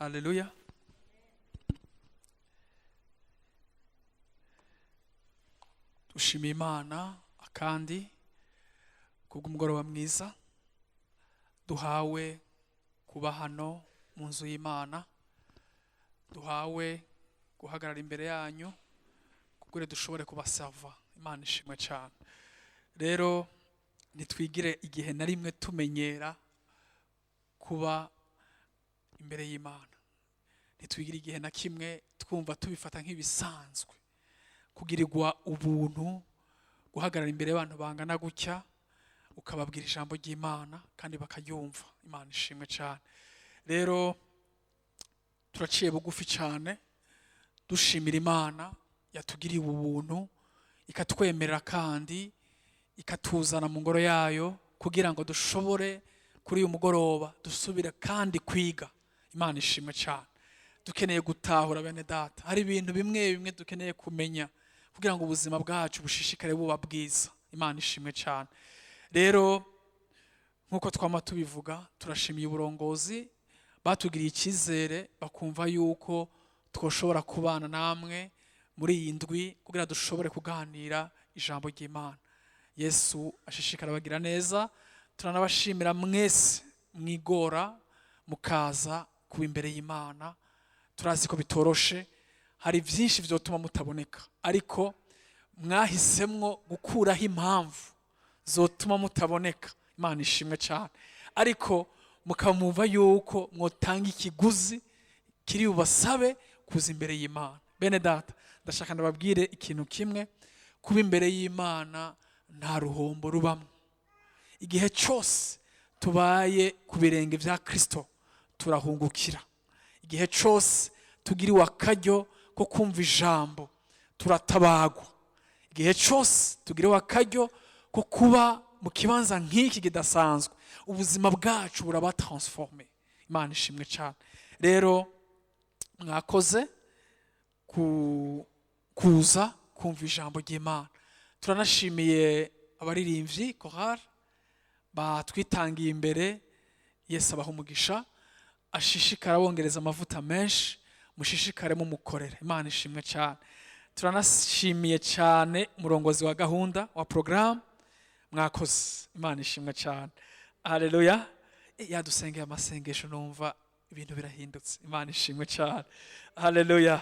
Haleluya. Dushimiye Imana akandi kubw'umugoroba mwiza duhawe kuba hano mu nzu y'Imana, duhawe guhagarara imbere yanyu kugira dushobore kubasava. Imana ishimwe cyane. Rero nitwigire igihe na rimwe tumenyera kuba imbere y'Imana, nitwigire igihe na kimwe twumva tubifata nk'ibisanzwe kugirirwa ubuntu guhagarara imbere y'abantu bangana gutya ukababwira ijambo ry'Imana kandi bakaryumva. Imana ishimwe cyane. Rero turaciye bugufi cyane dushimira Imana yatugiriye ubuntu ikatwemerera kandi ikatuzana mu ngoro yayo kugira ngo dushobore kuri uyu mugoroba dusubire kandi kwiga. Imana ishimwe cyane. Dukeneye gutahura bene data, hari ibintu bimwe bimwe dukeneye kumenya kugira ngo ubuzima bwacu bushishikare buba bwiza. Imana ishimwe cyane. Rero nkuko twama tubivuga, turashimiye uburongozi batugiriye icyizere bakumva yuko twoshobora kubana namwe muri iyi ndwi kugira dushobore kuganira ijambo ry'Imana. Yesu ashishikara bagira neza. Turanabashimira mwese mwigora mukaza kuba imbere y'Imana. Turazi ko bitoroshe, hari byinshi byotuma mutaboneka, ariko mwahisemwo gukuraho impamvu zotuma mutaboneka. Imana ishimwe cyane. Ariko mukamumva yuko mwotanga ikiguzi kiri bubasabe kuza imbere y'Imana. Bene data, ndashaka ndababwire ikintu kimwe: kuba imbere y'Imana nta ruhombo rubamo. Igihe cyose tubaye ku birenge bya Kristo turahungukira. Igihe cyose tugiriwe akaryo ko kumva ijambo turatabagwa. Igihe cyose tugiriwe akaryo ko kuba mu kibanza nk'iki kidasanzwe, ubuzima bwacu buraba transforme. Imana ishimwe cyane. Rero mwakoze kuza kumva ijambo ry'Imana. Turanashimiye abaririmbyi chorale batwitangiye imbere. Yesu abaha umugisha, ashishikara bongereza amavuta menshi, mushishikare mumukorera. Imana ishimwe cyane. Turanashimiye cyane umurongozi wa gahunda wa programme, mwakoze. Imana ishimwe cyane. Haleluya. Yadusengeye amasengesho numva ibintu birahindutse. Imana ishimwe cyane. Haleluya.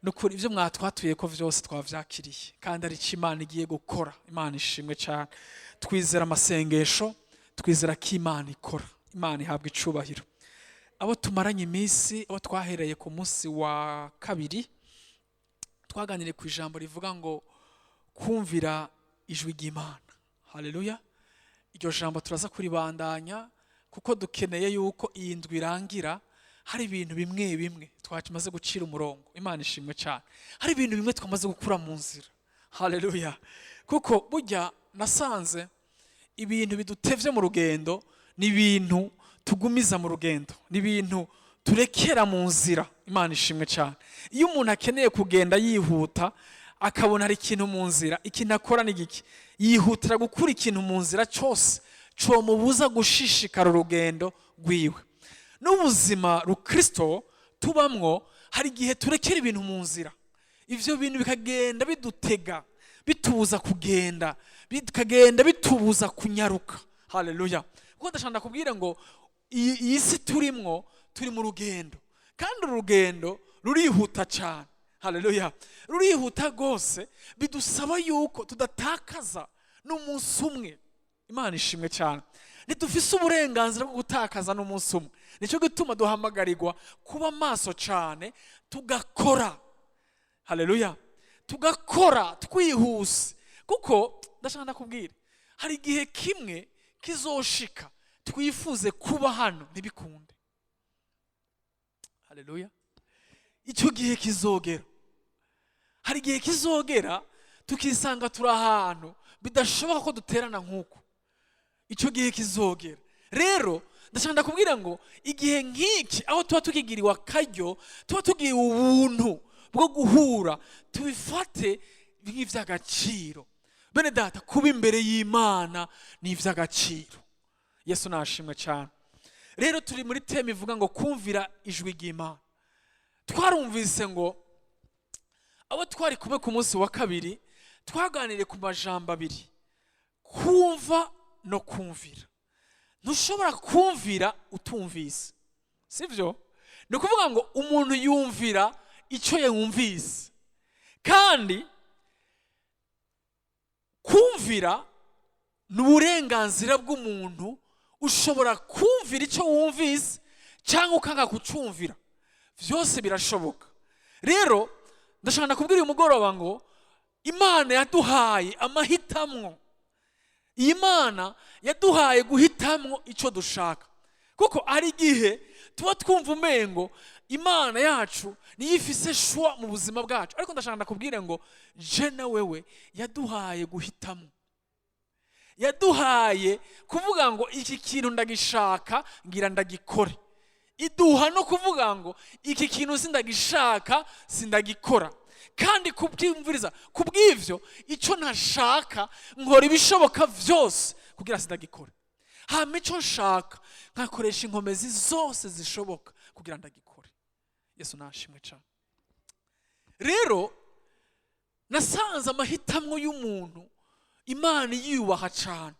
Nukuri ibyo mwatwatuye ko byose twavyakiriye kandi ari cyo Imana igiye gukora. Imana ishimwe cyane. Twizera amasengesho, twizera ko Imana ikora. Imana ihabwa icubahiro. Abo tumaranye iminsi, abo twahereye ku munsi wa kabiri, twaganiriye ku ijambo rivuga ngo kumvira ijwi ry'Imana. Haleluya. Iryo jambo turaza kuribandanya kuko dukeneye yuko iyi ndwi irangira hari ibintu bimwe bimwe twakimaze gucira umurongo. Imana ishimwe cyane. Hari ibintu bimwe twamaze gukura mu nzira. Haleluya. Kuko burya nasanze ibintu bidutevye mu rugendo ni ibintu tugumiza mu rugendo, ni ibintu turekera mu nzira. Imana ishimwe cyane. Iyo umuntu akeneye kugenda yihuta akabona hari ikintu mu nzira, ikintu akora ni giki? Yihutira gukura ikintu mu nzira cyose comubuza gushishikara urugendo rwiwe. N'ubuzima rukristo tubamwo hari igihe turekera ibintu mu nzira, ivyo bintu bikagenda bidutega, bitubuza kugenda, bikagenda bitubuza kunyaruka. Haleluya. Kuko ndashaka kubwira ngo iyi si turimwo, turi mu rugendo kandi urugendo rurihuta cyane. Haleluya. Rurihuta gose, bidusaba yuko tudatakaza n'umunsi umwe. Imana ishimwe cyane. Ntidufise uburenganzira bwo gutakaza n'umunsi umwe. Nicyo gituma duhamagarirwa kuba maso cyane, tugakora. Haleluya. Tugakora twihuse, kuko ndashaka kubwira hari igihe kimwe kizoshika twifuze kuba hano ntibikunde. Haleluya. Icyo gihe kizogera. Hari igihe kizogera tukisanga turi ahantu bidashoboka ko duterana nk'uko. Icyo gihe kizogera. Rero ndashaka kubwira ngo igihe nk'iki aho tuba tukigiriwe akaryo, tuba tugiye ubuntu bwo guhura, tubifate nk'ivy'agaciro. Bene data, kuba imbere y'Imana ni ivy'agaciro. Yesu nashimwe cyane. rero turi muri teme ivuga ngo kumvira ijwi ry'Imana. Twarumvise ngo abo twari kumwe ku munsi wa kabiri twaganiriye ku majambo abiri, kumva no kumvira. Ntushobora kumvira utumvise, sivyo? Ni ukuvuga ngo umuntu yumvira icyo yumvise, kandi kumvira ni uburenganzira bw'umuntu. Ushobora kumvira icyo wumvise cyangwa ukanga kucumvira, byose birashoboka. Rero ndashaka kubwira uyu mugoroba ngo Imana yaduhaye amahitamwo. Iyi Mana yaduhaye guhitamwo icyo dushaka, kuko ari igihe tuba twumva umengo Imana yacu niyo ifise shwa mu buzima bwacu, ariko ndashaka kubwira ngo je na wewe yaduhaye guhitamwo. Yaduhaye kuvuga ngo iki kintu ndagishaka ngira ndagikore. Iduha no kuvuga ngo iki kintu sindagishaka sindagikora. Kandi kubyumviriza kubw'ivyo icyo ntashaka nkora ibishoboka vyose kugira sindagikore. Hama icyo nshaka nkakoresha inkomezi zose zishoboka kugira ndagikore. Yesu nashimwe cyane. Rero nasanze amahitamwo y'umuntu Imana iyubaha cyane.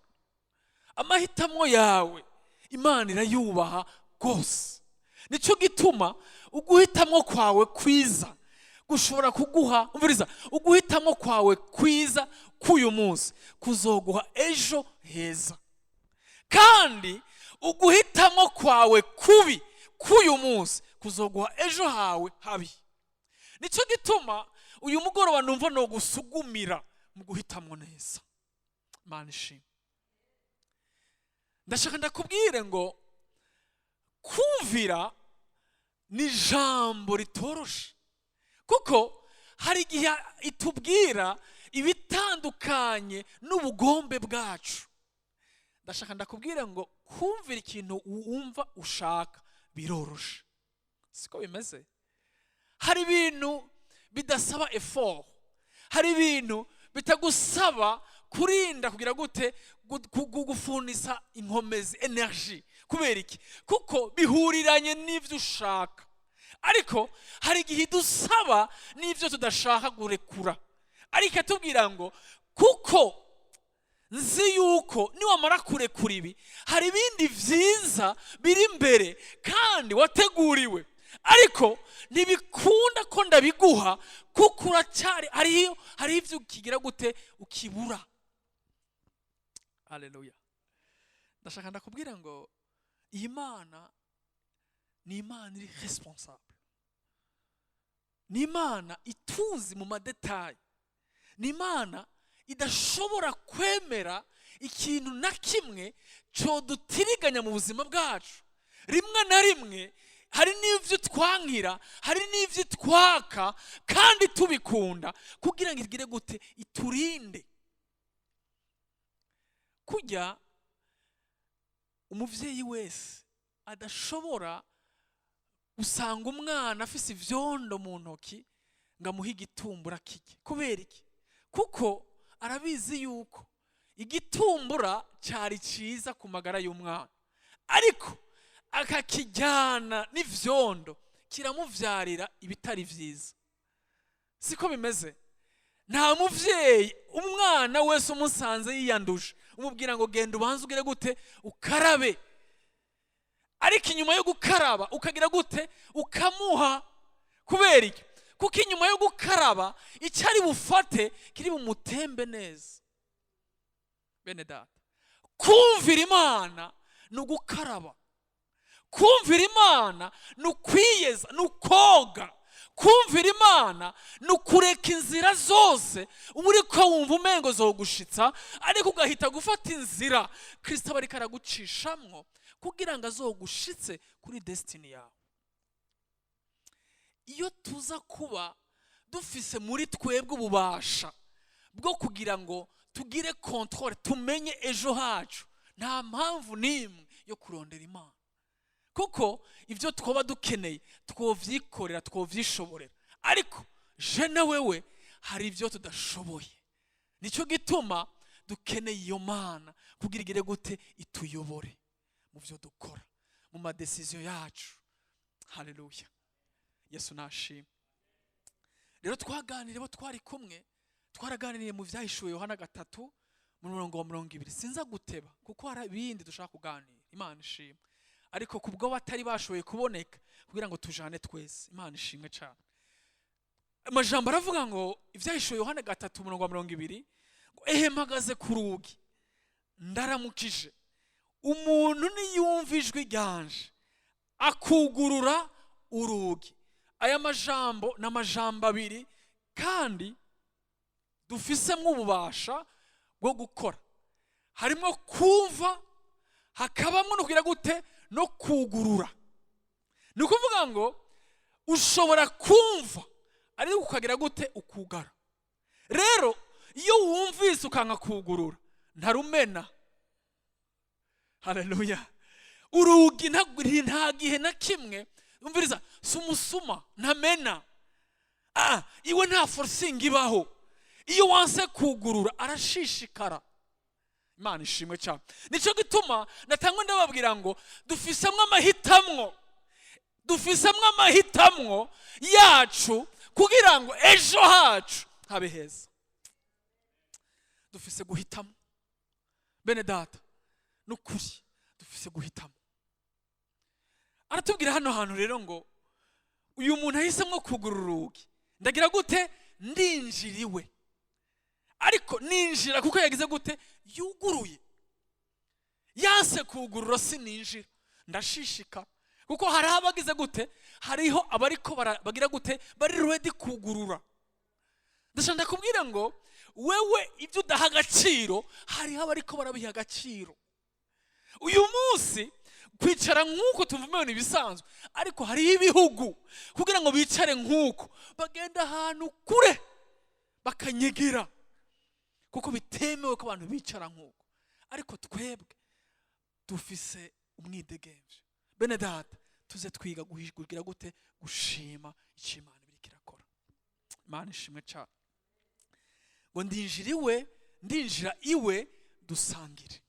Amahitamwo yawe Imana irayubaha rwose. Nicyo gituma uguhitamwo kwawe kwiza gushobora kuguha, umviriza, uguhitamwo kwawe kwiza k'uyu munsi kuzoguha ejo heza, kandi uguhitamwo kwawe kubi k'uyu munsi kuzoguha ejo hawe habi. Nicyo gituma uyu mugoroba numva no gusugumira mu guhitamwo neza. Imana ishimwe. Ndashaka ndakubwire ngo kumvira ni ijambo ritoroshe, kuko hari igihe itubwira ibitandukanye n'ubugombe bwacu. Ndashaka ndakubwire ngo kumvira ikintu wumva ushaka biroroshe, siko bimeze. Hari ibintu bidasaba effort, hari ibintu bitagusaba kurinda kugira gute gufunisa inkomezi energy. Kubera iki? Kuko bihuriranye n'ivyo ushaka, ariko hari igihe dusaba n'ivyo tudashaka gurekura. Ariko atubwira ngo kuko nzi yuko niwamara kurekura ibi hari ibindi vyiza biri imbere kandi wateguriwe, ariko ntibikunda ko ndabiguha kuko uracyari hari ivyo ukigira gute ukibura. Haleluya. Ndashaka ndakubwira ngo iyi Mana ni Imana iri responsable, ni Imana ituzi mu madetayi, ni Imana idashobora kwemera ikintu na kimwe cyo dutiriganya mu buzima bwacu. Rimwe na rimwe hari n'ivyo twankira, hari n'ivyo twaka, kandi tubikunda kugira ngo igire gute iturinde. Kujya umuvyeyi wese adashobora usanga umwana afise ivyondo mu ntoki ngo amuhe igitumbura kirye. Kubera iki? Kuko arabizi yuko igitumbura cyari ciza ku magara y'umwana, ariko akakijyana n'ivyondo kiramuvyarira ibitari vyiza. Siko bimeze? Nta muvyeyi umwana wese umusanze yiyanduje umubwira ngo genda ubanze ugire gute ukarabe, ariko inyuma yo gukaraba ukagira gute ukamuha. Kubera iki? Kuko inyuma yo gukaraba icyari bufate kiri bumutembe neza. Bene data, kumvira Imana ni ugukaraba. Kumvira Imana ni ukwiyeza, ni ukoga. Kumvira Imana ni ukureka inzira zose uba uriko wumva umengo zogushitsa, ariko ugahita gufata inzira Kristo aba ariko aragucishamwo kugira ngo azogushitse kuri destiny yawe. Iyo tuza kuba dufise muri twebwe ububasha bwo kugira ngo tugire control, tumenye ejo hacu, nta mpamvu n'imwe yo kurondera Imana, kuko ivyo twoba dukeneye twovyikorera, twovyishoborera. Ariko je na wewe hari ivyo tudashoboye. Nicyo gituma dukeneye iyo Mana kugira igire gute ituyobore mu byo dukora, mu madecision yacu. Haleluya, Yesu nashimwe. Rero twaganiriye bo twari kumwe, twaraganiriye mu Vyahishuwe Yohana 3 mu murongo wa 20. Sinza guteba kuko hari ibindi dushaka kuganira. Imana ishimwe. Ariko kubwo batari bashoboye kuboneka kugira ngo tujane twese. Imana ishimwe cyane. Amajambo aravuga ngo Ivyahishuwe Yohana 3 mu murongo wa 20 ngo mpagaze ku rugi ndaramukije umuntu niyumva ijwi ryanje akugurura urugi. Aya majambo n'amajambo abiri kandi dufisemwe ububasha bwo gukora. Harimo kumva, hakabamo no kugira gute no kugurura. Ni ukuvuga ngo ushobora kumva ariko ukagira gute ukugara. Rero iyo wumvise ukanga kugurura ntarumena. Haleluya. Urugi nta gihe na kimwe umviriza sumusuma ntamena. Iwe nta forcing ibaho. Iyo wanse kugurura arashishikara. Imana ishimwe cyane. Nico gituma natangwe ndababwira ngo dufisemwe amahitamo yacu kugira ngo ejo hacu habe heza. Dufise guhitamo. Bene data nukuri dufise guhitamo. Aratubwira hano hantu rero ngo uyu muntu ahisemwe kugurura urugi. Ndagira gute ndinjiriwe. Ariko ninjira kuko yagize gute yuguruye. Yanse kugurura sininjira. Ndashishika kuko hari abagize gute, hariho abariko bagira gute bari ready kugurura. Ndashaka kubwira ngo wewe ibyo udaha agaciro hariho abariko barabiha agaciro. Uyu munsi kwicara nk'uko tuvumewe nibisanzwe, ariko hariho ibihugu kugira ngo bicare nk'uko bagenda ahantu kure bakanyegera kuko bitemewe ko abantu bicara nk'uko. Ariko twebwe dufise umwidegemvyo. Bene data tuze twiga guhishurira gute gushima icyo Imana biriko irakora. Imana ishimwe cyane. Ngo ndinjira iwe dusangire.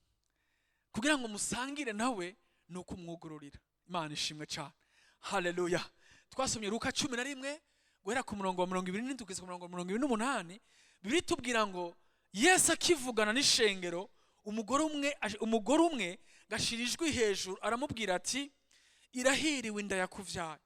Kugira ngo musangire nawe nuko umwugururira. Imana ishimwe cyane. Haleluya. Twasomye Luka 11 guhera ku murongo wa 27 kugeza ku murongo wa 28. Bibiri tubwira ngo Yesu akivugana n'ishengero, umugore umwe gashirijwe hejuru aramubwira ati irahiriwe inda yakuvyaye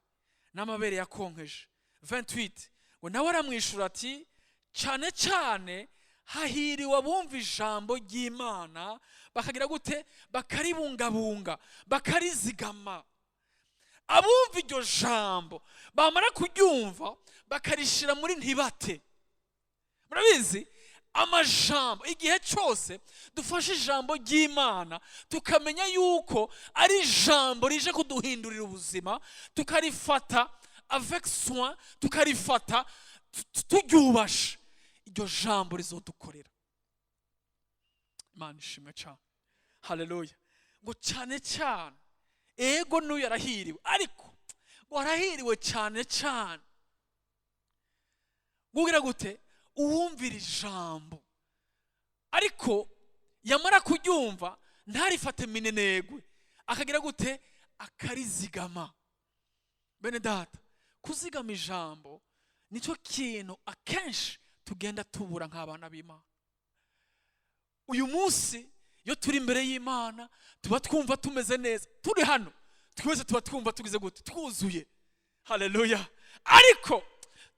n'amabere yakonkeje. 28 ngo nawe aramwishura ati cyane cyane hahiriwe abumva ijambo ry'Imana bakagira gute bakaribungabunga bakarizigama. Abumva iryo jambo bamara kuryumva bakarishira muri ntibate. Murabizi amajambo igihe cyose dufashe ijambo ry'Imana tukamenya yuko ari ijambo rije kuduhindurira ubuzima, tukarifata avec soin, tukarifata turyubashe, iryo jambo rizodukorera. Imana ishimwe cyane. Haleluya. Ngo cyane cyane ego n'uyu yarahiriwe, ariko warahiriwe cyane cyane gugira gute uwumvira ijambo ariko yamara kuryumva ntarifate minenegwe akagira gute akarizigama. Bene data kuzigama ijambo nicyo kintu akenshi tugenda tubura nk'abana b'Imana. Uyu munsi iyo turi imbere y'Imana tuba twumva tumeze neza, turi hano twese tuba twumva tugize gute twuzuye. Haleluya. Ariko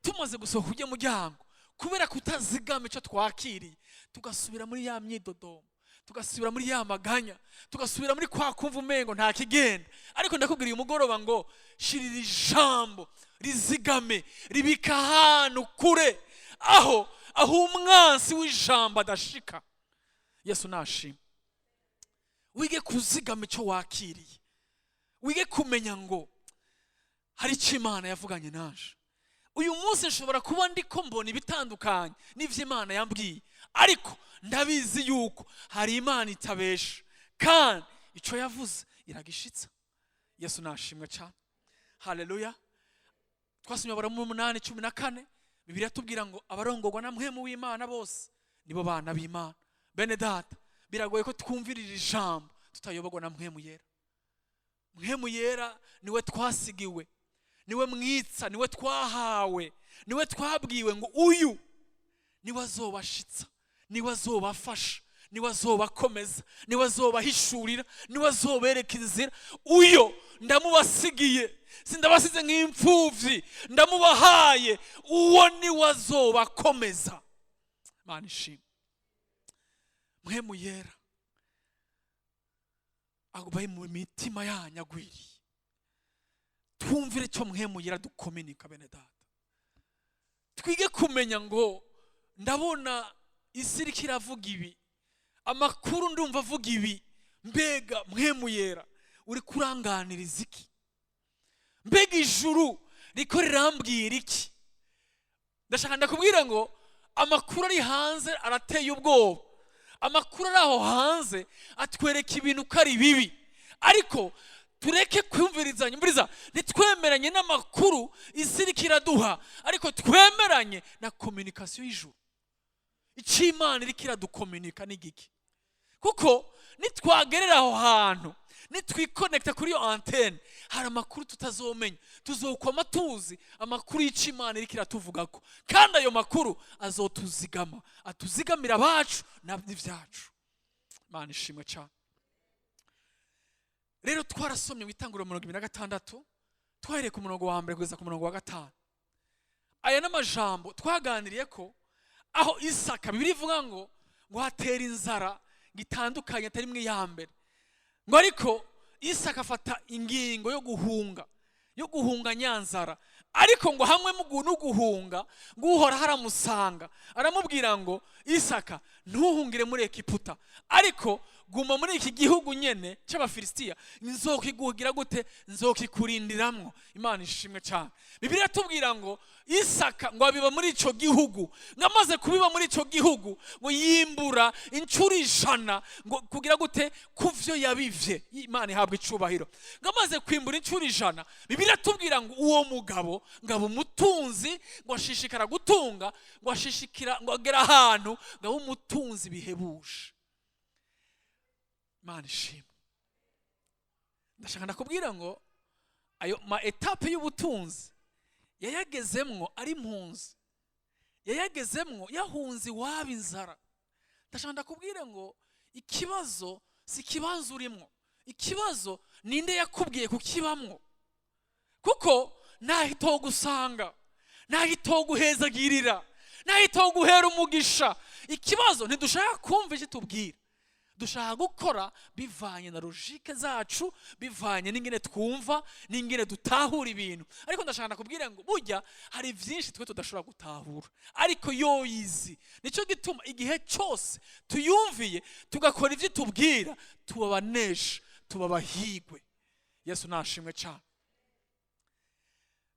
tumaze gusohoka ujye muryango kubera kutazigama icyo twakiriye tugasubira muri ya myidodomo, tugasubira muri ya maganya, tugasubira muri kwa kumva umengo nta kigenda. Ariko ndakubwira uyu mugoroba ngo shirira ijambo rizigame ribika ahantu kure aho umwansi w'ijambo adashika. Yesu nashimwe. Wige kuzigama icyo wakiriye, wige kumenya ngo hari icyo Imana yavuganye naje. Uyu munsi nshobora kuba ndiko mbona ibitandukanye n'ivyo Imana yambwiye, ariko ndabizi yuko hari Imana itabesha kandi icyo yavuze iragishitsa. Yesu nashimwe cyane. Haleluya. Twasomye Aburamu 8:14. Bibiliya tubwira ngo abarongorwa na mpwemu w'Imana bose nibo bana b'Imana. Bene data biragoye ko twumvirira ijambo tutayobogwa na mpwemu yera. mpwemu yera niwe twasigiwe, niwe mwitsa, niwe twahawe, niwe twabwiwe ngo uyu niwe azobashitsa, niwe azobafasha, niwe azobakomeza, niwe azobahishurira, niwe azobereka inzira. Uyo ndamubasigiye, sindabasize nk'imfuvyi, ndamubahaye. Uwo niwe azobakomeza. Mana ishimwe. Mpwemu yera agubaye mu mitima yanyu agwiriye. Twumvire cyo mpwemu yera dukominika bene data. Twige kumenya ngo ndabona isi iriko iravuga ibi, amakuru ndumva avuga ibi, mbega mpwemu yera uri kuranganiriza iki? Mbega ijuru riko rirambwira iki? Ndashaka ndakubwira ngo amakuru ari hanze arateye ubwoba. Amakuru ari aho hanze atwereka ibintu ko ari bibi, ariko tureke kwumvirizanya. Mburiza, ntitwemeranye n'amakuru isi iriko iraduha, ariko twemeranye na communication y'ijuru. Icyo Imana iriko iradukominika ni giki? Kuko nitwagerera aho hantu, nitwikonekta kuri iyo antene, hari amakuru tutazomenya, tuzokoma tuzi amakuru y'icyo Imana iriko iratuvugako, kandi ayo makuru azotuzigama, atuzigamira abacu n'ivyacu. Imana ishimwe cyane. Rero twarasomye mu Itanguriro 26, twahereye ku murongo wa mbere kugeza ku murongo wa 5. Aya n'amajambo twaganiriye ko aho Isaka, Bibiliya ivuga ngo hatera inzara gitandukanye atari mwe ya mbere, ngo ariko Isaka afata ingingo yo guhunga nyanzara. Ariko ngo hamwe no guhunga, ngo Uhora haramusanga aramubwira ngo Isaka, ntuhungire muri Egiputa, ariko guma muri iki gihugu nyene cy'Abafilisitiya, nzokigugira gute? Nzokikurindiramwo. Imana ishimwe cyane. Bibiliya tubwira ngo Isaka ngo abiba muri ico gihugu, ngamaze kubiba muri ico gihugu ngo yimbura incuro 100 ngo kugira gute? Kuvyo yabivye. Imana ihabwa icubahiro. Ngamaze kwimbura incuro 100, Bibiliya tubwira ngo uwo mugabo ngabo umutunzi, ngo ashishikara gutunga, ngo ashishikira ngo agera ahantu ngabo umutunzi bihebuje. Imana ishimwe. Ndashaka ndakubwira ngo ayo ma etape y'ubutunzi yayagezemwo ari impunzi, yayagezemwo yahunzi waba inzara. Ndashaka ndakubwira ngo ikibazo si kibanza urimwo, ikibazo ninde yakubwiye kukibamwo. Kuko nahito gusanga, nahito guhezagirira, nahito guhera umugisha. Ikibazo ntidushaka kumva icyo tubwira, dushaka gukora bivanye na logique zacu, bivanye n'ingene twumva, n'ingene dutahura ibintu. Ariko ndashaka ndakubwira ngo burya hari byinshi twe tudashobora gutahura, ariko yo yizi. Nico gituma igihe cyose tuyumviye tugakora ivyo tubwira, tubabanesha, tubabahigwe. Yesu nashimwe cyane.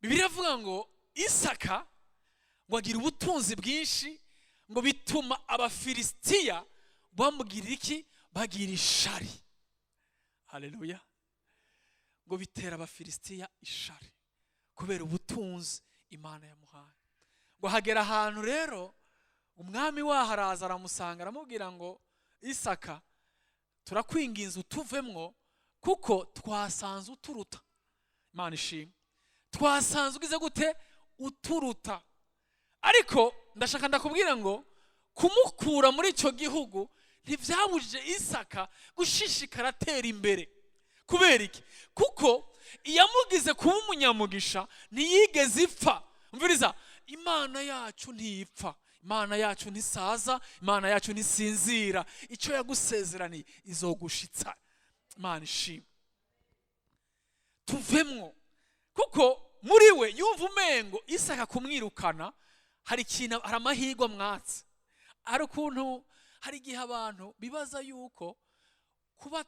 Bibiliya ivuga ngo Isaka ngo agira ubutunzi bwinshi, ngo bituma Abafilisitiya bamugira iki? Bagira ishari. Haleluya. Ngo bitera Abafilisitiya ishari kubera ubutunzi Imana yamuhaye. Ngo hagera ahantu rero umwami waho araza aramusanga, aramubwira ngo Isaka, turakwinginze utuvemwo kuko twasanze uturuta. Imana ishimwe. Twasanze ugize gute? Uturuta. Ariko ndashaka ndakubwira ngo kumukura muri icyo gihugu ntivyabujije Isaka gushishikara atera imbere. Kubera iki? Kuko iyamugize kuba umunyamugisha ntiyigeze ipfa. Umviriza, Imana yacu ntipfa, Imana yacu ntisaza, Imana yacu ntisinzira. Icyo yagusezeraniye izogushitsa. Imana ishimwe. Tuvemwo. Kuko muri we yumva umengo Isaka kumwirukana hari ikintu, hari amahirwe mwatse. Ari ukuntu hari igihe abantu bibaza yuko kuba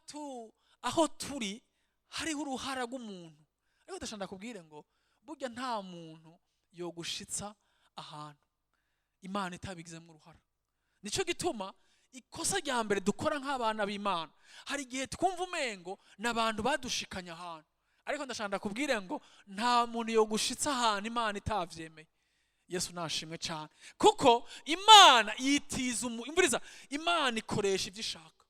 aho turi hariho uruhara rw'umuntu. Ariko ndashaka ndakubwire ngo burya nta muntu yogushitsa ahantu Imana itabigizemo uruhara. Nico gituma ikosa rya mbere dukora nk'abana b'Imana, hari igihe twumva umengo n'abantu badushikanya ahantu. Ariko ndashaka ndakubwire ngo nta muntu yogushitsa ahantu Imana itavyemeye. Yesu nashimwe cyane. Kuko Imana yitiza imvuriza, Imana ikoresha ibyo ishaka.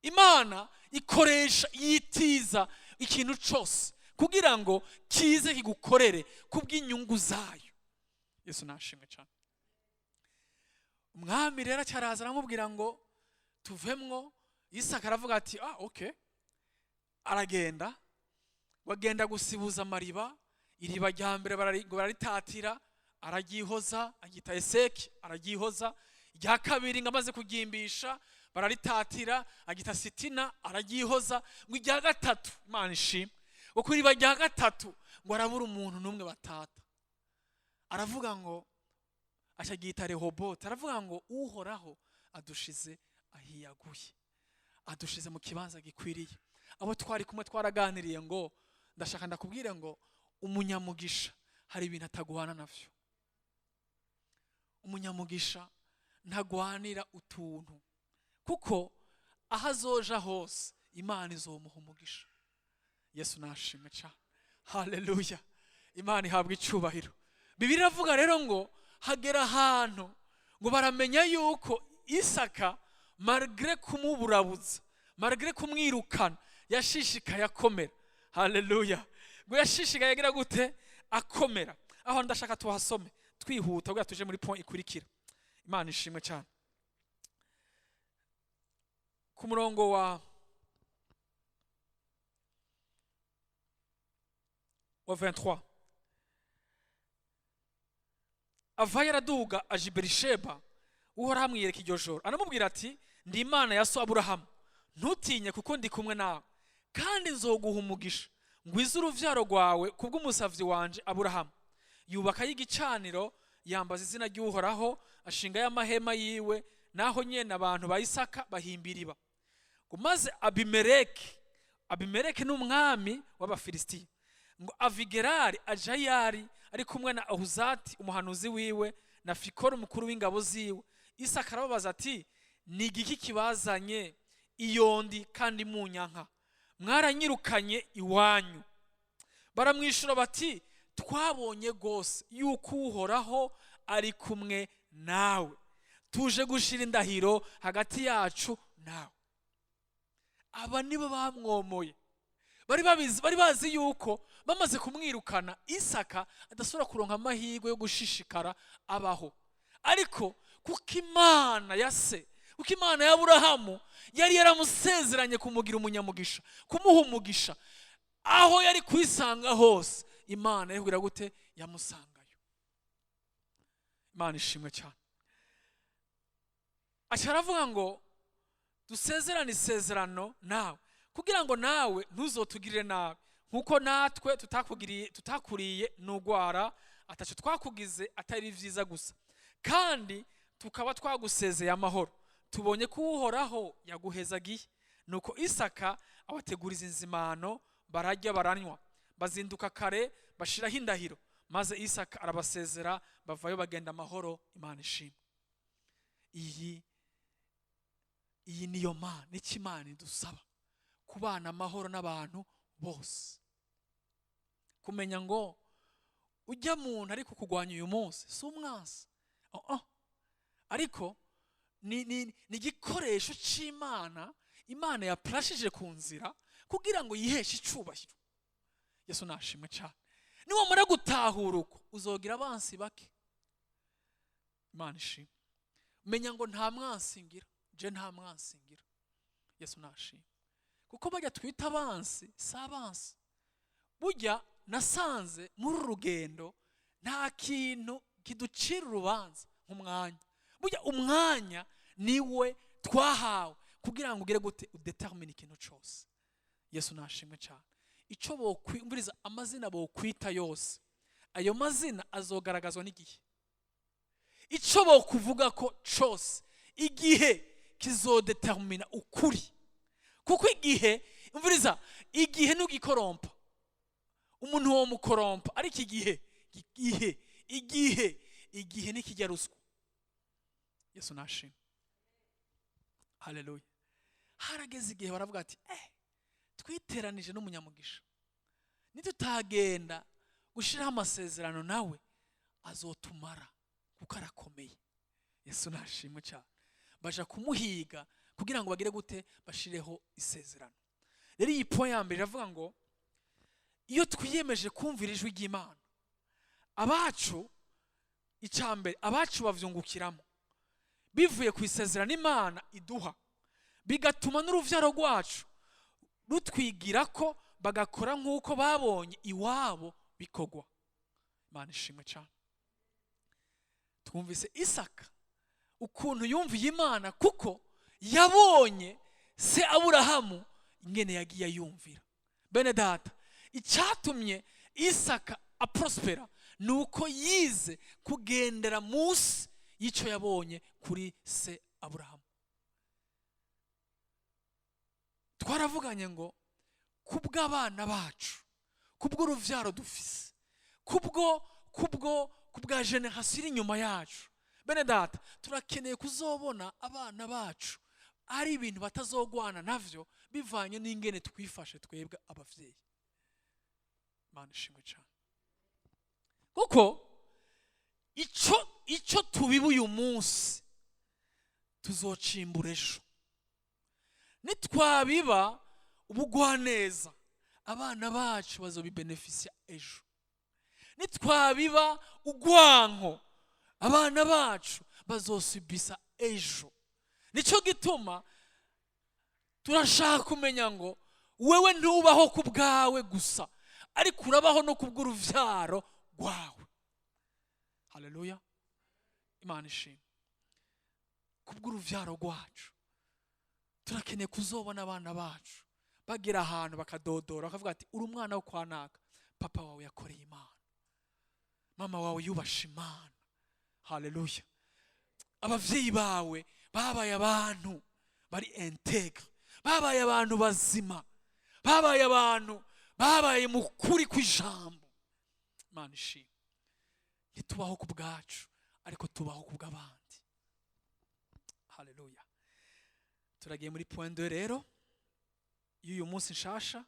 Imana ikoresha yitiza ikintu cyose kugira ngo kize kigukorere kubw'inyungu zayo. Yesu nashimwe cyane. Umwami rero cyaraza aramubwira ngo tuvemwo. Isaka aravuga ati okay. Aragenda, bagenda gusibuza amariba. Iriba rya mbere bararitatira, aragihoza, agita Eseki, aragihoza. Irya kabiri ngo amaze kugimbisha bararitatira, agita Sitina, aragihoza. Ngo irya gatatu, Imana ishimwe, uko iriba rya gatatu ngo arabura umuntu n'umwe batata. Aravuga ngo ashagita Rehobote, aravuga ngo uhoraho adushize ahiyaguye, adushize mu kibanza gikwiriye. Abo twari kumwe twaraganiriye ngo ndashaka ndakubwire ngo umunyamugisha hari ibintu atagwana navyo. Umunyamugisha ntagwanira utuntu, kuko aho azoja hose Imana izomuha umugisha. Yesu nashimwe cyane. Haleluya. Imana ihabwa icyubahiro. Bibiliya iravuga rero ngo hagera ahantu ngo baramenya yuko Isaka malgré kumuburabuza, malgré kumwirukana, yashishikaye akomera. Haleluya. Ngo yashishikaye agira gute? Akomera. Aho ndashaka tuhasome twihuta kugira tuje muri point ikurikira. Imana ishimwe cyane. Ku murongo wa 23 avaye araduga aje i Berisheba, Uhoraho amwiyereka iryo joro, anamubwira ati ndi Imana ya so Aburahamu, ntutinye kuko ndi kumwe nawe, kandi nzoguha umugisha, ngwize uruvyaro rwawe kubw'umusavyi wanje Aburahamu. Yubaka y'igicaniro, yambaza izina ry'Uhoraho, ashingayo amahema yiwe, naho nyene abantu ba Isaka bahimbira iba. Maze Abimeleki n'umwami w'Abafilisitiya, ngo Avigerari Ajayari ari kumwe na Ahuzati umuhanuzi wiwe na Fikoro umukuru w'ingabo ziwe. Isaka arababaza ati ni igiki kibazanye iyondi kandi munyanka? Mwaranyirukanye iwanyu. Baramwishura bati twabonye gose yuko Uhoraho ari kumwe nawe, tuje gushira indahiro hagati yacu nawe. Aba nibo bamwomoye. Bari bazi yuko bamaze kumwirukana Isaka adasubira kuronka amahirwe yo gushishikara abaho. Ariko kuko Imana ya se, kuko Imana ya Aburahamu yari yaramusezeranye kumugira umunyamugisha, kumuha umugisha, aho yari kwisanga hose Imana yabwira gute? Yamusangayo. Imana ishimwe cyane. Asharavuga ngo dusezerane isezerano nawe kugira ngo nawe ntuzotugirire nabi nkuko natwe tutakuriye n'ugwara ataco twakugize atari vyiza gusa, kandi tukaba twagusezeye amahoro. Tubonye ko Uhoraho yaguhezagiye. Nuko Isaka abateguriza inzimano, bararya baranywa, bazinduka kare bashiraho indahiro, maze Isaka arabasezera, bavayo bagenda amahoro. Imana ishimwe. Iyi niyo Mana, niki Imana idusaba, kubana amahoro n'abantu bose. Kumenya ngo ujya muntu ariko kugwanya uyu munsi si umwansi, ariko ni igikoresho c'Imana. Imana yaplashije ku nzira kugira ngo yiheshe icubahiro. Yesu nashimwe cyane. Niwamara gutahura uko uzogira abansi bake. Imana ishimwe. Menya ngo nta mwansingira, je nta mwansingira. Yesu nashimwe. Kuko bajya twita abansi si abansi. Burya nasanze muri rugendo nta kintu kiducira urubanza nk'umwanya. Burya umwanya niwe twahawe kugira ngo ugire gute udetermine ikintu cyose. Yesu nashimwe cyane. Ico bokwimvuriza amazina bokwita yose, ayo mazina azogaragazwa n'igihe. Ico bokuvuga ko cyose, igihe kizodetermina ukuri. Kuko igihe, imvuriza, igihe nugikorompa. Umuntu wo mukorompa, ariko igihe nikijya ruswa. Yesu nashimwe. Haleluya. Harageze igihe baravuga ati twiteranije n'umunyamugisha, nitutagenda gushiraho amasezerano nawe azotumara kuko arakomeye. Yesu nashimwe cyane. Baja kumuhiga kugira ngo bagire gute? Bashireho isezerano. Rero iyi point ya mbere iravuga ngo iyo twiyemeje kumvira ijwi ry'Imana, abacu icambere abacu bavyungukiramo bivuye ku isezerano Imana iduha, bigatuma n'uruvyaro rwacu rutwigira ko bagakora nk'uko babonye iwabo bikogwa. Imana ishimwe cyane. Twumvise Isaka ukuntu yumviye Imana, kuko yabonye se Aburahamu ingene yagiye yumvira. Bene data, icyatumye Isaka aprospera nuko yize kugendera munsi y'icyo yabonye kuri se Aburahamu. Twaravuganye ngo kubw'abana bacu, kubw'uruvyaro dufise, kubwa generation iri inyuma yacu, bene data, turakeneye kuzobona abana bacu ari ibintu batazogwana navyo bivanye n'ingene twifashe twebwe abavyeyi. Imana ishimwe cyane. Kuko ico tubiba uyu munsi tuzocimbura ejo. Nitwabiba ubugwaneza, abana bacu bazobibenefisia ejo. Nitwabiba ugwanko, abana bacu bazosibisa ejo. Nico gituma turashaka kumenya ngo wewe ntubaho ku bwawe gusa, ariko urabaho no kubw'uruvyaro rwawe. Haleluya. Imana ishimwe. Kubw'uruvyaro rwacu turakeneye kuzobona abana bacu bagira ahantu bakadodora bakavuga ati uri umwana wo kwanaka, papa wawe yakoreye Imana, mama wawe yubasha Imana. Haleluya. Abavyeyi bawe babaye abantu bari integre, babaye abantu bazima, babaye abantu babaye mukuri kw'ijambo. Imana ishimwe. Ntitubaho ku bwacu, ariko tubaho ku bw'abandi. Haleluya. Turagiye muri point 2 rero y'uyu munsi nshasha,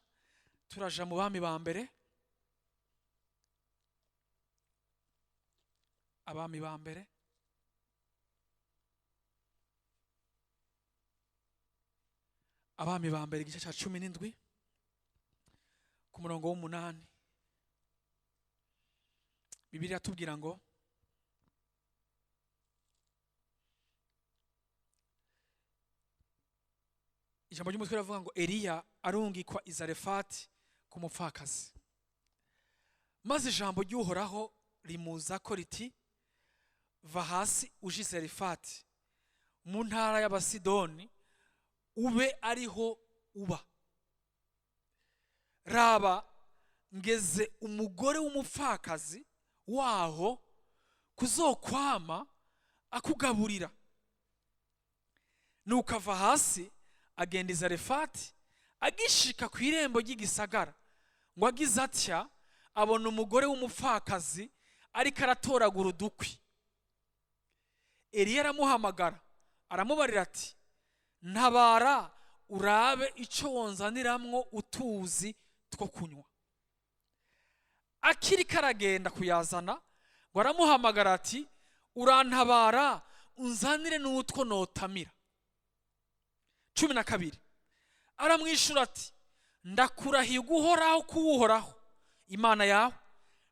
turaja mu bami ba mbere. Abami ba mbere igice cya 17 ku murongo w'8. Bibiliya tubwira ngo ijambo ry'umutwe ravuga ngo Eliya arungikwa i Zarefati ku mupfakazi, maze ijambo ry'Uhoraho rimuza ko riti, va hasi uje i Zarefati mu ntara y'Abasidoni, ube ariho uba. Raba ngeze umugore w'umupfakazi waho kuzokwama akugaburira. Nuko ava hasi agenda i Zarefati, agishika ku irembo ry'igisagara, ngo agize atya abona umugore w'umupfakazi ariko aratoragura udukwi. Eliya aramuhamagara aramubarira ati, ntabara urabe ico wonzaniramwo utuzi two kunywa. Akiri karagenda kuyazana, ngo aramuhamagara ati, urantabara unzanire n'utwo notamira. 12 aramwishura ati, ndakurahiye guhoraho kuwuhoraho Imana yawe,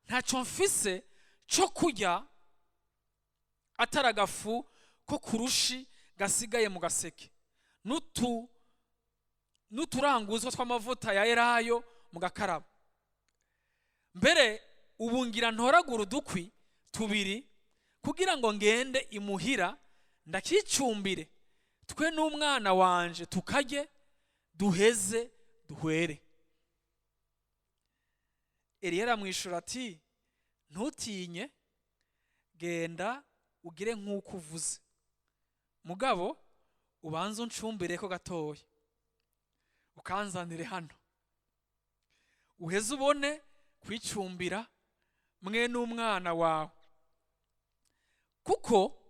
ntacyo mfise cyo kurya atari agafu ko kurushi gasigaye mu gaseke, n'uturanguzwa tw'amavuta ya elayo mu gakarabo. Mbere ubu ngira ntoragura udukwi 2 kugira ngo ngende imuhira ndakicumbire, twe n'umwana wanje tukarye duheze duhwere. Eliya aramwishura ati, ntutinye, genda ugire nk'uko uvuze, mugabo ubanze uncumbire ko gatoya ukanzanire hano, uheze ubone kwicumbira mwe n'umwana wawe, kuko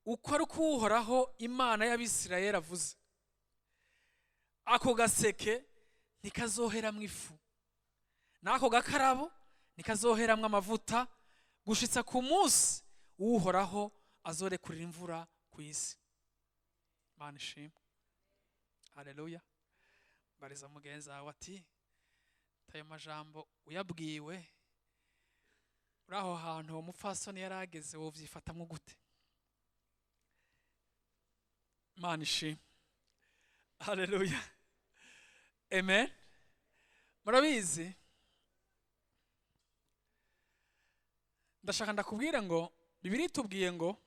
uko ari kuwuhoraho Imana y'Abisirayeli avuze, ako gaseke ntikazoheramwo ifu, n'ako gakarabo ntikazoheramwo amavuta, gushitsa ku munsi uwuhoraho azorekurira imvura ku isi. Imana ishimwe. Haleluya. Bariza mugenzi wawe ati, ayo majambo uyabwiwe uri aho hantu uwo mupfasoni yari ageze wovyifatamwo gute? Imana ishimwe. Haleluya. Amen. Murabizi, ndashaka ndakubwira ngo Bibiliya itubwiye ngo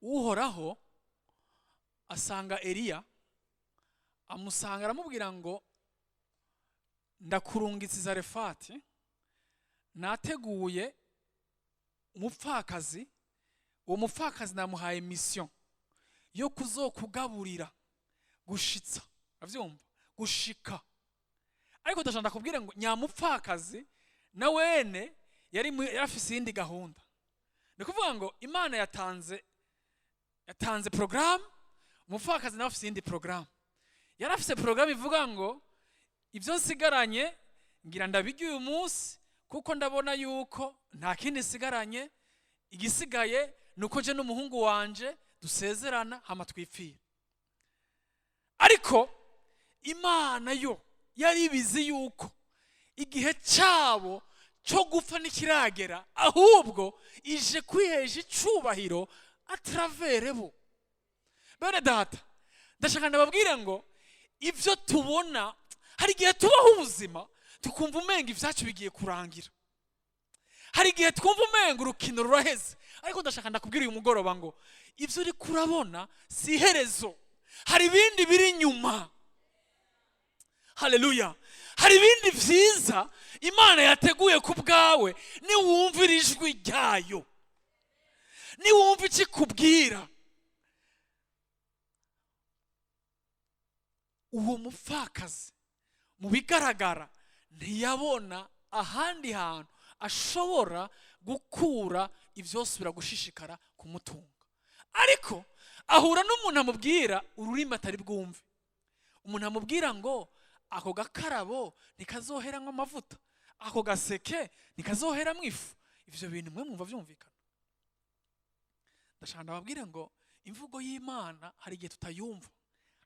Uhoraho asanga Eliya, amusanga aramubwira ngo ndakurungitse Zarefati, nateguye umupfakazi, uwo mupfakazi namuhaye mission yo kuzokugaburira gushitsa, avyumva, gushika. Ariko ndashaka ndakubwira ngo nyamupfakazi na wene yari afise iyindi gahunda. Ni kuvuga ngo Imana yatanze program, umupfakazi nawe afise iyindi program. Yari afise program ivuga ngo ibyo nsigaranye ngira ndabirya uyu munsi kuko ndabona yuko nta kindi nsigaranye, igisigaye nuko je n'umuhungu wanje dusezerana hama twipfira. Ariko Imana yo yari bizi yuko igihe cyabo cyo gupfa nikiragera, ahubwo ije kwiheje icubahiro atravere bo. Bene data, ndashaka ndababwire ngo ivyo tubona, hari igihe tubaho ubuzima tukumva umenga ivyacu bigiye kurangira, hari igihe twumva umenga urukino ruraheze. Ariko ndashaka ndakubwira uyu mugoroba ngo ivyo uri kurabona si iherezo, hari ibindi biri inyuma. Haleluya. Hari ibindi vyiza Imana yateguye ku bwawe niwumvira ijwi ryayo, niwumva ikikubwira. Uwo mupfakazi mu bigaragara ntiyabona ahandi hantu ashobora gukura ivyosubira gushishikara kumutunga, ariko ahura n'umuntu amubwira ururimi atari bwumve. Umuntu amubwira ngo ako gakarabo nikazoheramwo amavuta, ako gaseke nikazoheramwo ifu. Ivyo bintu mwe mwumva vyumvikana? Ndashaka ndababwire ngo imvugo y'Imana hari igihe tutayumva,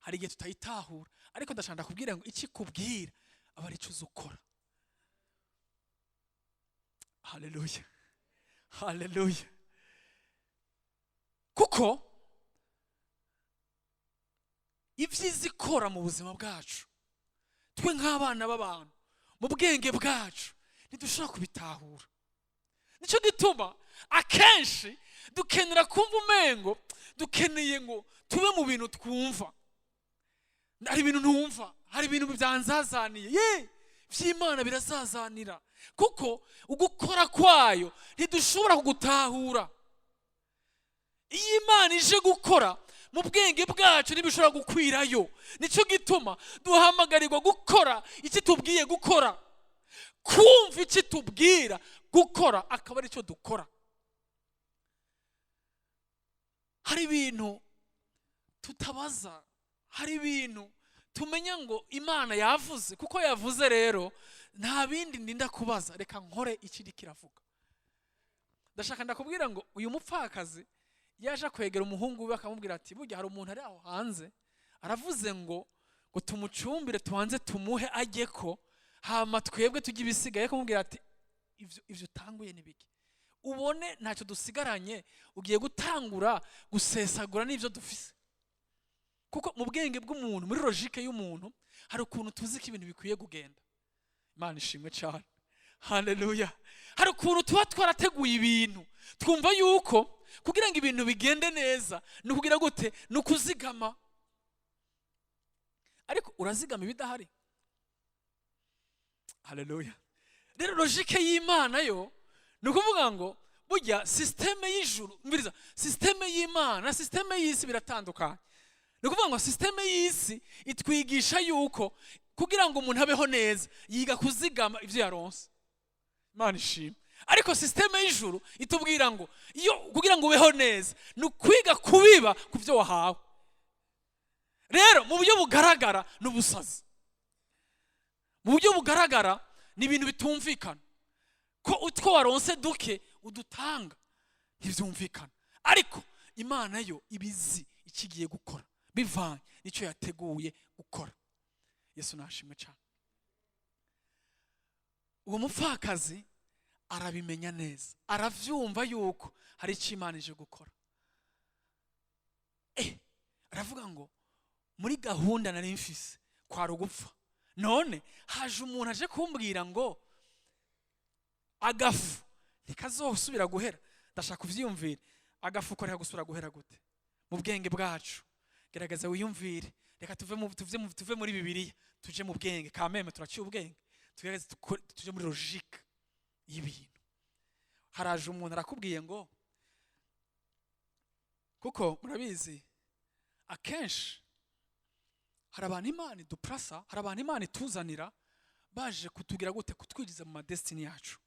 hari igihe tutayitahura, ariko ndashaka ndakubwira ngo ikikubwira aba ari cyo uzukora. Haleluya. Haleluya. Kuko ivyiza ikora mu buzima bwacu, twe nk'abana b'abantu mu bwenge bwacu ntidushobora kubitahura. Nico gituma akenshi dukenera kumva umengo dukeneye ngo tube mu bintu twumva. Hari ibintu ntumva, hari ibintu byanzazaniye vy'Imana birazazanira, kuko ugukora kwayo ntidushobora kugutahura. Iyo Imana ije gukora mu bwenge bwacu ntibishobora gukwirayo. Nico gituma duhamagarirwa gukora iki tubwiye gukora, kumva iki tubwira gukora, akaba ari cyo dukora. Hari ibintu tutabaza, hari ibintu tumenya ngo Imana yavuze, kuko yavuze rero nta bindi ndinda kubaza, reka nkore ikiri kiravuga. Ndashaka ndakubwira ngo uyu mupfakazi yaje kwegera umuhungu we akamubwira ati burya hari umuntu ari aho hanze aravuze ngo tumucumbire tubanze tumuhe ajye ko hama twebwe tujye ibisigaye. Akamubwira ati ivyo utanguye nibiki, ubone ntacyo dusigaranye, ugiye gutangura gusesagura n'ivyo dufise. Kuko mu bwenge bw'umuntu, muri logique y'umuntu, hari ukuntu tuzi ko ibintu bikwiye kugenda. Imana ishimwe cyane. Haleluya. Hari ukuntu tuba twarateguye ibintu twumva yuko kugira ngo ibintu bigende neza ni kugira gute, ni ukuzigama. Ariko urazigama ibidahari. Haleluya. Rero logique y'Imana yo ni ukuvuga ngo burya systeme y'ijuru, mbiriza, systeme y'Imana na systeme y'isi biratandukanye. Ni ukuvuga ngo systeme y'isi itwigisha yuko kugira ngo umuntu abeho neza yiga kuzigama ivyo yaronse. Imana ishimwe. Ariko systeme y'ijuru itubwira ngo iyo kugira ngo ubeho neza ni ukwiga kubiba ku byo wahawe. Rero mu buryo bugaragara n'ubusazi, mu buryo bugaragara ni ibintu bitumvikana, ko utwo waronse duke udutanga ntivyumvikana. Ariko Imana yo ibizi ikigiye gukora bivanye nico yateguye gukora. Yesu nashimwe cyane. uwo mupfakazi arabimenya neza, aravyumva yuko hari icyo Imana ije gukora. Aravuga ngo muri gahunda nari mfise kwari ugupfa, none haje umuntu aje kumbwira ngo agafu ntikazosubira guhera. Ndashaka kuvyiyumvira, agafu ko reka gusubira guhera gute mu bwenge bwacu? Gerageza wiyumvire, reka tuve muri Bibiliya tuje mu bwenge, kameme turaciye ubwenge, tugerageze tuje muri logique y'ibintu. Haraje umuntu arakubwiye ngo, kuko murabizi akenshi hari abantu Imana iduprasa, hari abantu Imana ituzanira baje kutugira gute, kutwigiza mu madestiny yacu,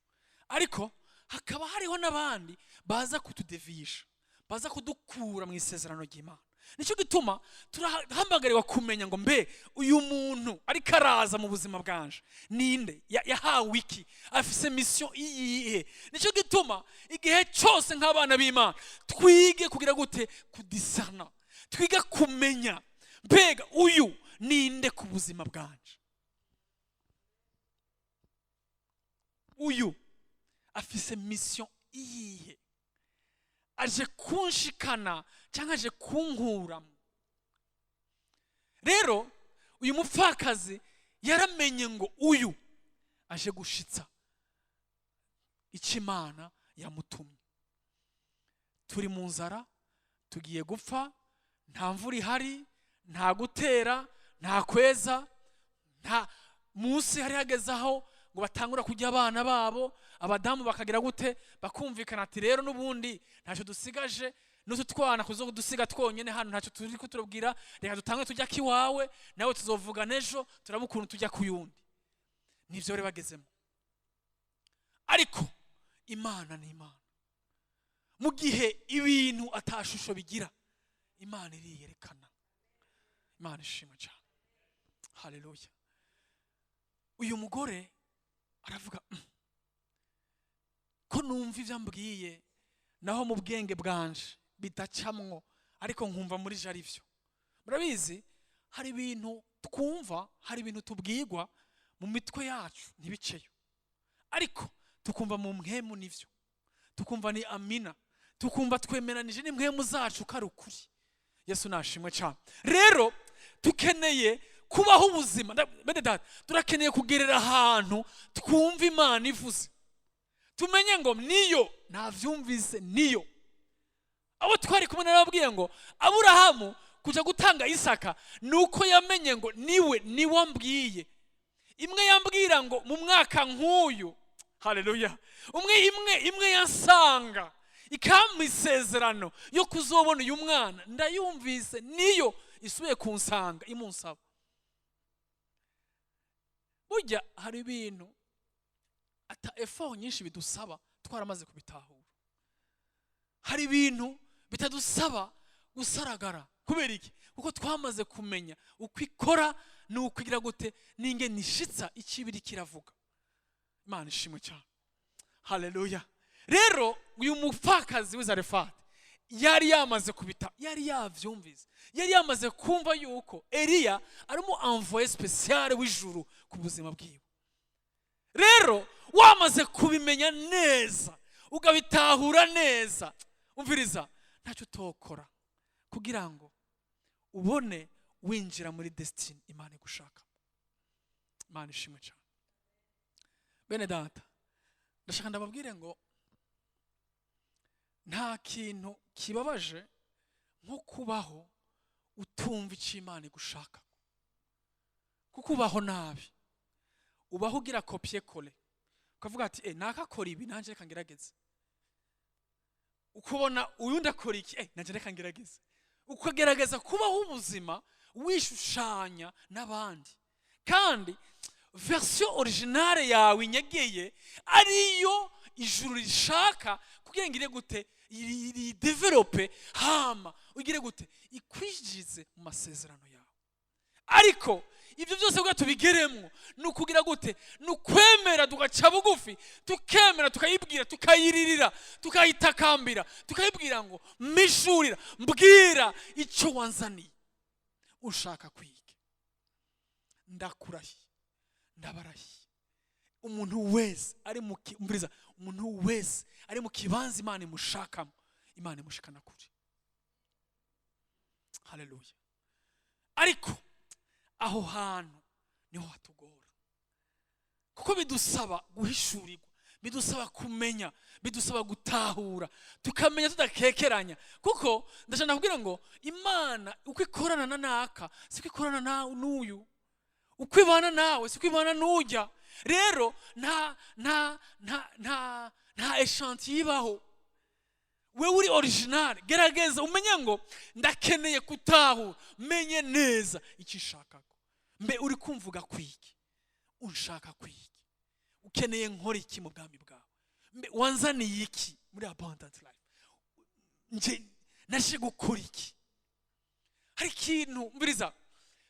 ariko hakaba hariho n'abandi baza kutudevisha, baza kudukura mu isezerano ry'Imana. Nicyo gituma turahamagariwe kumenya ngo mbe uyu muntu ariko araza mu buzima bwanje ninde, yahawe iki, afise mission iyihe? Nicyo gituma igihe cyose nk'abana b'Imana twige kugira gute, kudisana, twiga kumenya mbega uyu ninde ku buzima bwanje, uyu afise mission iyihe, aje kunshikana cyangwa aje kunkuramo. Rero uyu mupfakazi yaramenye ngo uyu aje gushitsa icyo Imana yamutumye. Turi mu nzara, tugiye gupfa, nta mvura ihari, nta gutera, nta kweza, nta munsi hari hageze aho ngo batangura kujya abana babo, abadamu bakagira gute, bakumvikana ati rero n'ubundi ntacyo dusigaje, n'utu twana kuzodusiga twonyene hano ntacyo turi kuturabwira, reka dutangwe tujya kiwawe, nawe tuzovuga nejo turaba ukuntu tujya kuyundi. Nivyo bari bagezemo. Ariko Imana ni Imana. Mu gihe ibintu atashusho bigira, Imana iriyerekana. Imana ishimwe cyane. Haleluya. Uyu mugore aravuga ko numva ivyo mbwiye naho mu bwenge bwanje bidacamwo, ariko nkumva muri je ari vyo. Murabizi hari ibintu twumva, hari ibintu tubwirwa mu mitwe yacu ntibiceyo, ariko tukumva mu mpemu nivyo, tukumva ni amina, tukumva twemeranije n'impemu zacu kari ukuri. Yesu nashimwe cyane. Rero tukeneye kubaho ubuzima, bene data, turakeneye kugerera ahantu twumva Imana ivuze, tumenye ngo niyo, navyumvise niyo. Abo twari kumwe narababwiye ngo Aburahamu kuja gutanga Isaka nuko yamenye ngo niwe wambwiye. Imwe yambwira ngo mu mwaka nk'uyu, haleluya, imwe yansanga ikampa isezerano yo kuzobona uyu mwana, ndayumvise niyo isubiye kunsanga imunsaba. Burya hari ibintu ata effort nyinshi bidusaba twaramaze kubitahura, hari ibintu bitadusaba gusaragara. Kubera iki? Kuko twamaze kumenya uko ikora n'ukwigira gute ninge nishitsa ikibiri kiravuga. Imana ishimwe cyane. Haleluya. Rero uyu mupfakazi w'Izarefati yari yamaze kubita, yari yavyumvise, yari yamaze kumva yuko Eliya arimo envoyé spécial w'ijuru ku buzima bwiwe. Rero wamaze kubimenya neza, ugabitahura neza, umviriza, ntacyo utokora kugira ngo ubone winjira muri destiny Imana igushaka. Imana ishimwe cyane. Bene data, ndashaka ndababwire ngo nta kintu kibabaje nko kubaho utumva icyo Imana igushaka. Kuko ubaho nabi, ubaho ugira copier coller, ukavuga ati nakakora ibi nanje reka ngerageze. Ukubona uyundi akora iki, nanje reka ngerageze. Ukagerageza kubaho ubuzima wishushanya n'abandi, kandi version originale yawe inyegeye ariyo ijuru rishaka kugira ngire gute iri develope, hama ugire gute ikwijize mu masezerano yawe. Ariko ibyo byose bwa tubigeremo nukugira gute, nukwemera tugaca bugufi, tukemera tukayibwira, tukayiririra, tukayitakambira, tukayibwira ngo mishurira, mbwira icyo wanzaniye ushaka kwiga. Ndakurahiye, ndabarahiye, umuntu wese ari mu kibanza Imana imushakamo, Imana imushikana kure. Haleluya. Ariko aho hantu niho hatugora, kuko bidusaba guhishurirwa, bidusaba kumenya, bidusaba gutahura, tukamenya tudakekeranya. Kuko ndashaka kubwira ngo Imana uko ikorana na naka siko ikorana nawe n'uyu, uko ibana nawe siko ibana n'ujya. Rero nta echantier ibaho. Wewe uri original, gerageza umenye ngo ndakeneye kutahura, menye neza icyo ushaka. Mbe uri kumvuga kwiki, unshaka kwiki, ukeneye nkora iki mu bwami bwawe, mbe wanzaniye iki muri abundant life, nje nashe gukora iki.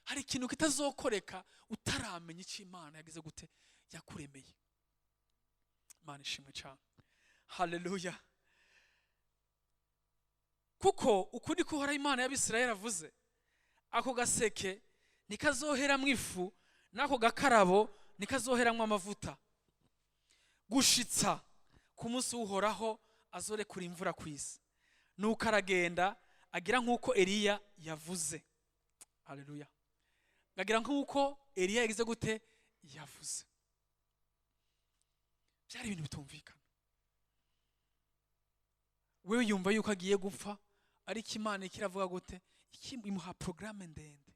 Hari ikintu kitazokoreka utaramenya icyo Imana yagize gute yakuremeye. Imana ishimwe cyane. Haleluya. Kuko ukuri kuhora Imana y'Abisirayeli avuze, ako gaseke nikazoheramwo ifu, nako gakarabo nikazoheramwo amavuta, gushitsa ku munsi uhoraho azorekura imvura kw'isi. Nuko aragenda agira nk'uko Eliya yavuze. Haleluya. Agira nk'uko Eliya yagize gute yavuze. Byari ibintu bitumvikana. Wewe yumva yuko agiye gupfa, ariko Imana ikiravuga gute, imuha programme ndende.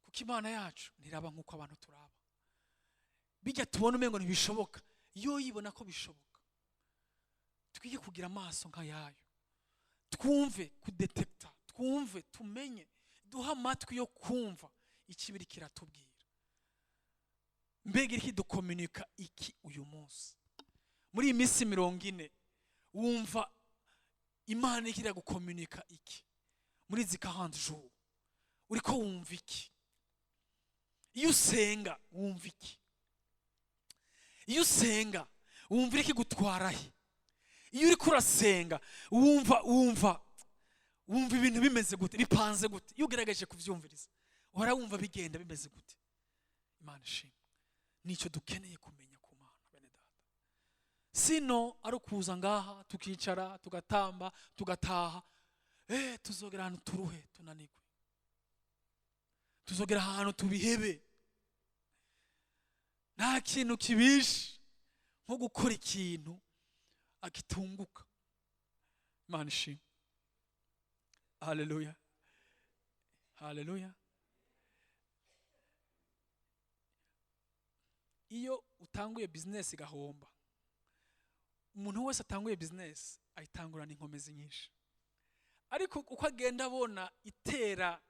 Kuko Imana yacu ntiraba nk'uko abantu turaba. Bijya tubona umengo ntibishoboka, yo yibona ko bishoboka. Twige kugira amaso nka yayo, twumve kudetekta, twumve tumenye, duha amatwi yo kumva ikibiri kiratubwira. Mbega iki dukomunika iki uyu munsi muri iminsi 40, wumva Imana ikira gukomunika iki muri zi 40 jours? Uriko wumva iki? Iyo usenga wumva iki? Iyo usenga wumva iki gutwara he? Iyo uri kurasenga wumva ibintu bimeze gute, bipanze gute? Iyo ugerageje kuvyumviriza uhora wumva bigenda bimeze gute? Imana ishimwe. Nicyo dukeneye kumenya ku Mana, bene data. Sino ari kuza ngaha tukicara tugatamba tugataha, tuzogera ahantu turuhe tunanigwe, tuzogera ahantu tubihebe. Nta kintu kibishe nko gukora ikintu akitunguka. Imana ishimwe. Haleluya. Haleluya. Iyo utanguye business igahomba, umuntu wese atanguye business ayitangurana inkomezi nyinshi, ariko uko agenda abona itera,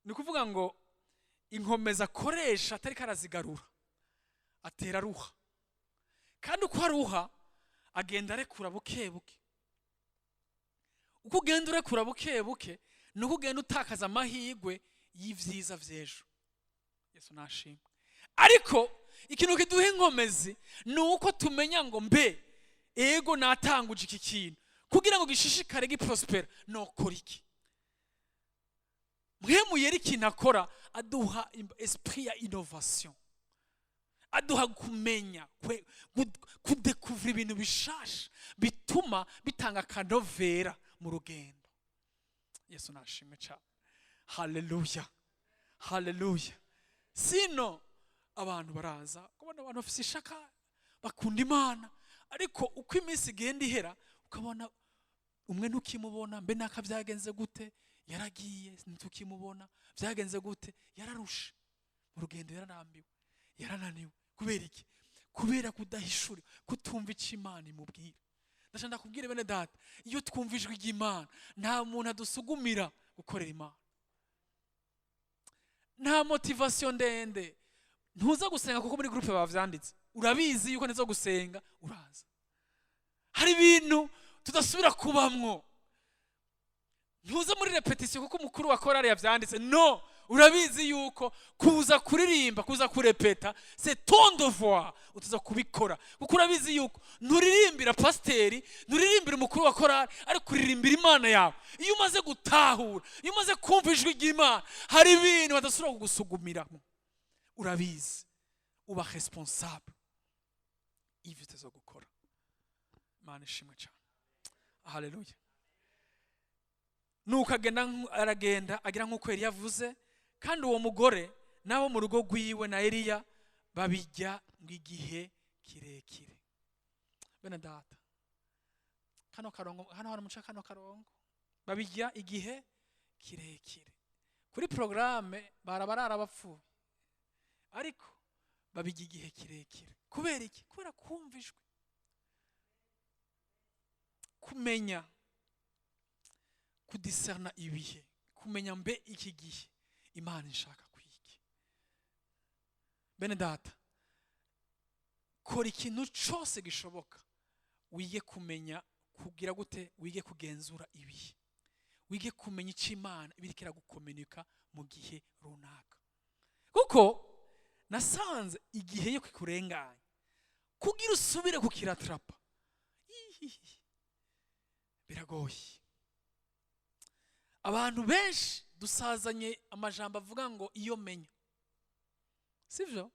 ni kuvuga ngo inkomezi akoresha atari karazigarura, atera ruha. Kandi uko aruha agenda arekura buke buke. Uko ugenda urekura buke buke nuko ugenda utakaza amahirwe y'ivyiza vy'ejo. Yesu nashimwe. Ariko ikintu kiduha inkomezi nuko tumenya ngo mbe ego natanguje iki kintu kugira ngo gishishikare giprospera, nokora iki? Mwemu yeri kinakora aduha esprit ya innovation, aduha kumenya kudekuvura ibintu bishasha bituma bitanga kanovera mu rugendo. Yesu nashimwe cyane. Haleluya. Haleluya. Sino abantu baraza kubona abantu bafite ishaka bakunda Imana, ariko uko iminsi igenda ihera ukabona umwe ntukimubona, mbe naka byagenze gute, yaragiye ntukimubona, byagenze gute, yararushe mu rugendo, yararambiwe, yarananiwe. Kubera iki? Kubera kudahishura, kutumva icyo Imana imubwira. Ndashaka kubwira bene data, iyo twumvijwe ry'Imana nta muntu adusugumira gukorera Imana. Nta motivation ndende. Ntuza gusenga kuko muri groupe bavyanditse, urabizi yuko nizo gusenga uraza. Hari ibintu tudasubira kubamwo. Ntuza muri repetition kuko umukuru wa chorale yavyanditse, no, urabizi yuko kuza kuririmba, kuza kurepeta c'est ton devoir, utuza kubikora kuko urabizi yuko nturirimbira pasteri, nturirimbira umukuru wa chorale, ari kuririmbira Imana yawe. Iyo umaze gutahura, iyo umaze kumva ijwi ry'Imana, hari ibintu badasubira kugusugumiramo. Urabizi uba responsable y'ivyo uteza gukora. Imana ishimwe cyane. Haleluya. Nuko aragenda agira nk'uko Eliya yavuze, kandi uwo mugore nabo mu rugo rwiwe na Eliya babijya ng'igihe kirekire. Bene data, kano karongo hano muca kano karongo babijya igihe kirekire. Kuri programme barabarara bapfuye, ariko babijya igihe kirekire. Kubera iki? Kubera kumvishwe, kumenya, kudiserna ibihe, kumenya mbe iki gihe Imana ishaka kwiki. Bene data, kora ikintu cyose gishoboka wige kumenya kugira gute, wige kugenzura ibihe, wige kumenya icyo Imana ibirikira gukomunika mu gihe runaka. Kuko nasanze igihe yo kukurenganya kugira usubire kukiratrapa biragoye. Abantu benshi dusazanye amajambo avuga ngo iyo menya, sivyo?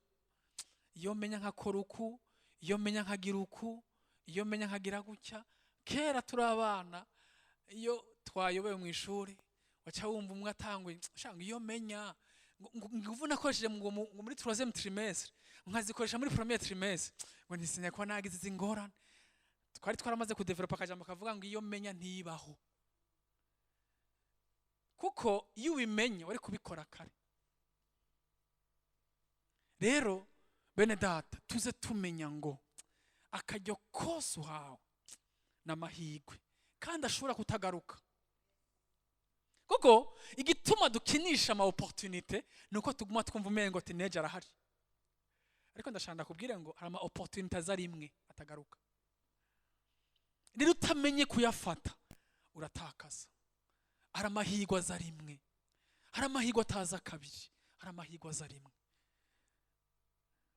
Iyo menya nkakora uku, iyo menya nkagira uku, iyo menya nkagira gutya. Kera turi abana, iyo twayobewe mu ishuri wacha wumva umwe atangwe shanga iyo menya nguvu nakoresheje muri 3e trimestre, nkazikoresha muri 1er trimestre, ngo nisinya ko nagize izingorane. Twari twaramaze kudevelopa akajambo kavuga ngo iyo menya ntibaho. Kuko iyo ubimenya wari kubikora kare. Rero bene data, tuze tumenya ngo akajyo kose uhawe n'amahirwe kandi ashobora kutagaruka. Kuko igituma dukinisha ama opportunité nuko tuguma twumva umengo teenage arahari, ariko ndashanda kubwira ngo hari ama opportunité azari imwe atagaruka. Rero utamenye kuyafata uratakaza. Hari amahirwe azari imwe, hari amahirwe ataza kabiri, hari amahirwe azari imwe.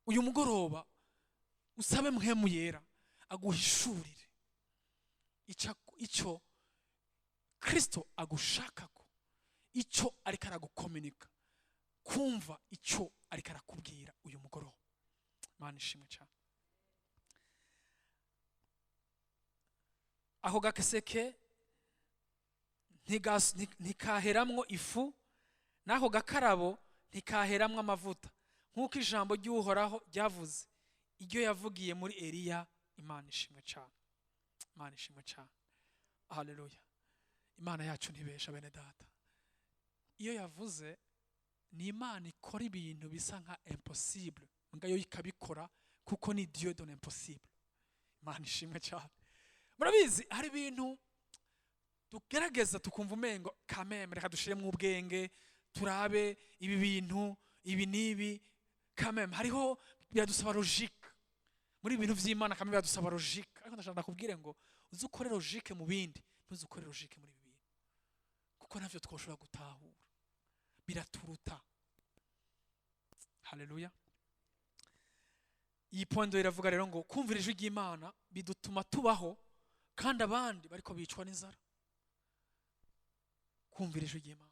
Uyu mugoroba usabe Mpwemu Yera aguhishurire icyo Kristo agushakako, icyo ariko aragukomunika, kumva icyo ariko arakubwira uyu mugoroba. Imana ishimwe cyane. Aho gakeseke ntikaheramwo ifu, naho gakarabo ntikaheramwo amavuta, nk'uko ijambo ry'Uhoraho ryavuze iryo yavugiye muri Eliya. Imana ishimwe cyane. Imana ishimwe cyane. Haleluya. Imana yacu ntibesha bene data. Iyo yavuze ni Imana ikora ibintu bisa nka impossible, ngayo ikabikora kuko ni Dieu de l'impossible. Imana ishimwe cyane. Murabizi hari ibintu tugerageza tukumva umengo kameme reka dushiremo ubwenge turabe ibi bintu ibi nibi, kameme hariho biradusaba logique muri ibintu vy'Imana, kameme biradusaba logique. Ariko ndashaka kubwire ngo uzukore logique mu bindi, ntuzukore logique muri ibi bintu, kuko navyo twoshobora gutahura, biraturuta. Haleluya. Iyi pondo iravuga rero ngo kumvira ijwi ry'Imana bidutuma tubaho kandi abandi bariko bicwa n'inzara. Kumvira ijwi ry'Imana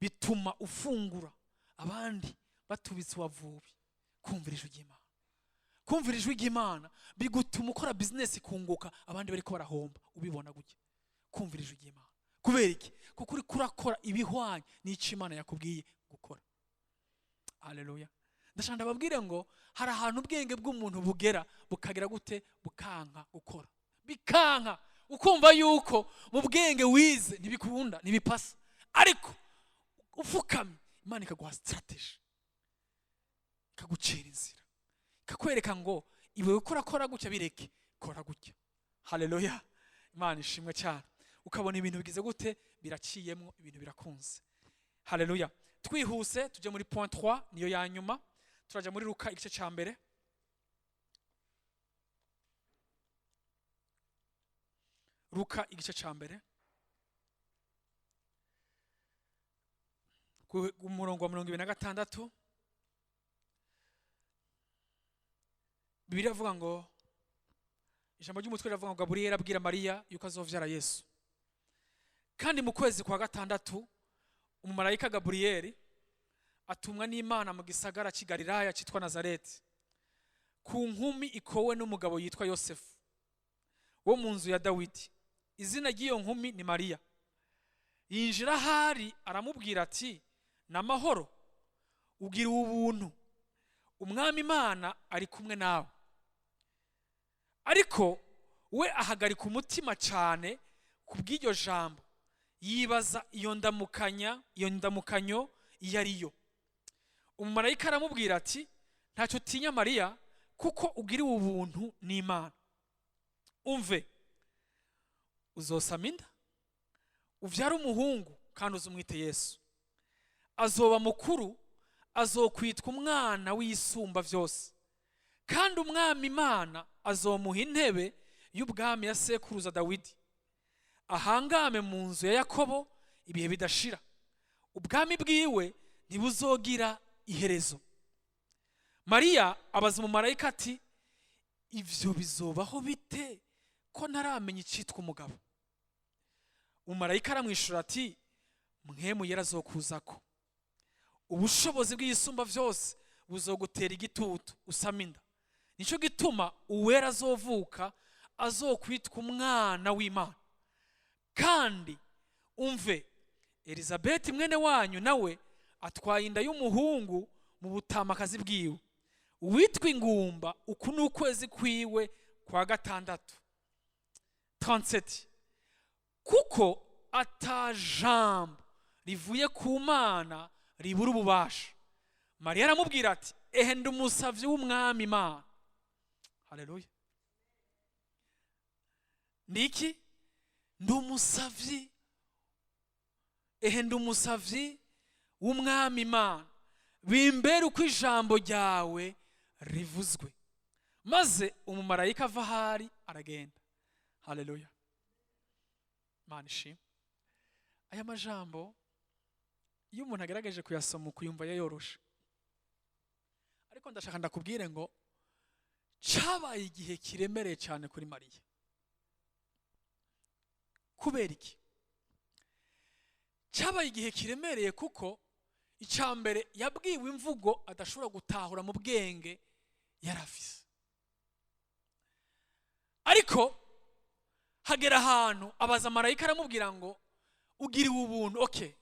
bituma ufungura abandi batubitse wavubi. Kumvira ijwi ry'Imana, kumvira ijwi ry'Imana bigutuma ukora business ikunguka abandi bariko barahomba, ubibona gutya. Kumvira ijwi ry'Imana kubera iki? Kuko uri kurakora ibihwanye n'icyo Imana yakubwiye gukora. Haleluya. Ndashaka babwire ngo hari ahantu ubwenge bw'umuntu bugera bukagira gute, bukanka gukora, bikanka ukumva yuko mu bwenge wize ntibikunda ntibipasa, ariko ufukame Imana ikaguha strategy, ikagucira inzira, ikakwereka ngo iwe ukora gutya bireke, kora gutya. Haleluya. Imana ishimwe cyane. Ukabona ibintu bigize gute, biraciyemwo, ibintu birakunze. Haleluya. Twihuse tuje muri point 3, niyo ya nyuma. Turaja muri Luka igice cya mbere. Luka igice cya mbere ku murongo wa 26. Bibiliya avuga ngo, ijambo ry'umutwe riravuga ngo Gaburiyeli abwira Mariya yuko azovyara Yesu. Kandi mu kwezi kwa gatandatu umumarayika Gaburiyeli atumwa n'Imana mu gisagara cy'i Galilaya cyitwa Nazareti ku nkumi ikowe n'umugabo yitwa Yosefu wo mu nzu ya Dawidi. Izina ry'iyo nkumi ni Mariya. Yinjira ahari aramubwira ati, n'amahoro, ugira ubuntu, umwami Imana ari kumwe nawe. Ariko we ahagarika umutima cyane kubw'iryo jambo, yibaza iyo ndamukanyo iyo ariyo. Umumarayika aramubwira ati, ntacyo utinya Mariya, kuko ugiriwe ubuntu n'Imana. Umve, uzosama inda, uvyara umuhungu, kandi uzumwite Yesu. Azoba mukuru, azokwitwa umwana w'Isumba byose, kandi umwami Imana azomuha intebe y'ubwami ya sekuruza Dawidi, ahangame mu nzu ya Yakobo ibihe bidashira. Ubwami bwiwe ntibuzogira iherezo. Mariya abaza umumarayika ati, ivyo bizobaho bite ko ntaramenya icitwa umugabo? Umumarayika aramwishura ati, Mpwemu Yera azokuzako, ubushobozi bw'Isumba byose buzogutera igitutu usama inda. Nico gituma uwera azovuka azokwitwa umwana w'Imana. Kandi umve, Elizabeti mwene wanyu nawe atwaye inda y'umuhungu mu butamakazi bwiwe, uwitwa ingumba, uku n'ukwezi kwiwe kwa gatandatu. 37. Kuko atajambo rivuye ku Mana ribura ububasha. Mariya aramubwira ati, ehe ndi umusavyi w'umwami Imana. Haleluya. Ndiki? Ndi umusavyi. Ehe ndi umusavyi w'umwami Imana, bimbere uko ijambo ryawe rivuzwe. Maze umumarayika ava ahari aragenda. Haleluya. Imana ishimwe. Aya majambo iyo umuntu agerageje kuyasoma ukuyumva yoroshe, ariko ndashaka ndakubwire ngo cabaye igihe kiremereye cyane kuri Mariya. Kubera iki? Cabaye igihe kiremereye kuko icambere yabwiwe imvugo adashobora gutahura mu bwenge yarafise. Ariko hagera ahantu abaza marayika aramubwira ngo ugiriwe ubuntu. Okay,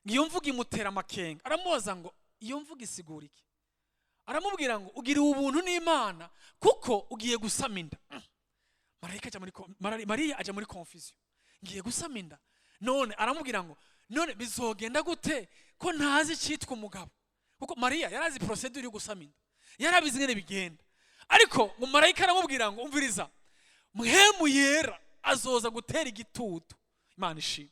ngiyo mvugo imutera amakenga. Aramubaza ngo iyo mvugo isigura iki? Aramubwira ngo ugiriwe ubuntu n'Imana kuko ugiye gusama inda. Mariya aja muri confusion. Ngiye gusama inda. None aramubwira ngo none bizogenda gute ko ntazi cyitwa umugabo? Kuko Mariya yarazi procedure yo gusama inda, yarabizi ngene bigenda. Ariko ngo marayika aramubwira ngo umviriza, Mpwemu Yera azoza gutera igitutu. Imana ishimwe.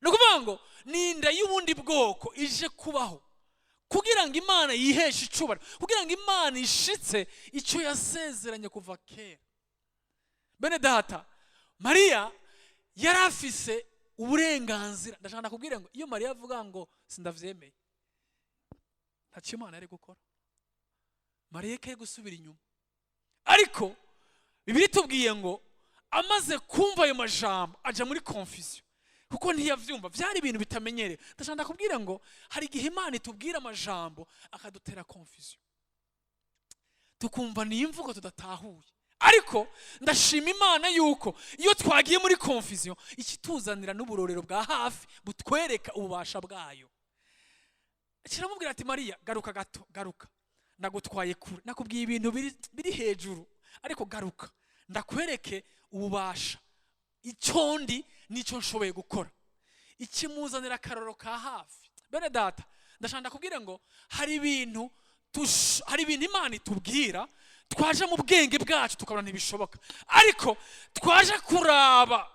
Nukuvuga ngo ninda y'ubundi bwoko ije kubaho kugira ngo Imana yiheshe icubara, kugira ngo Imana ishitse icyo yasezeranye kuva kera. Bene data, Mariya yarafise uburenganzira. Ndashaka kubwira ngo iyo Mariya avuga ngo sindavyemeye, ntacyo Imana yari gukora. Mariya kari gusubira inyuma. Ariko Bibiliya itubwiye ngo amaze kumva ayo majambo aja muri confusion, kuko ntiyavyumva, byari ibintu bitamenyereye. Ndashaka kubwira ngo hari igihe Imana itubwira amajambo akadutera confusion, tukumva ni imvugo tudatahuye. Ariko ndashima Imana yuko iyo twagiye muri confusion ikituzanira n'uburorero bwa hafi butwereka ububasha bwayo. Kiramubwira ati, Mariya garuka gato, garuka, ndagutwaye kure, nakubwiye ibintu biri hejuru, ariko garuka ndakwereke ububasha, icyo ndi nicyo nshoboye gukora. Ikimuzanira akaroro ka hafi. Bene data, ndashaka kubwira ngo hari ibintu Imana itubwira twaje mu bwenge bwacu tukabona ntibishoboka, ariko twaje kuraba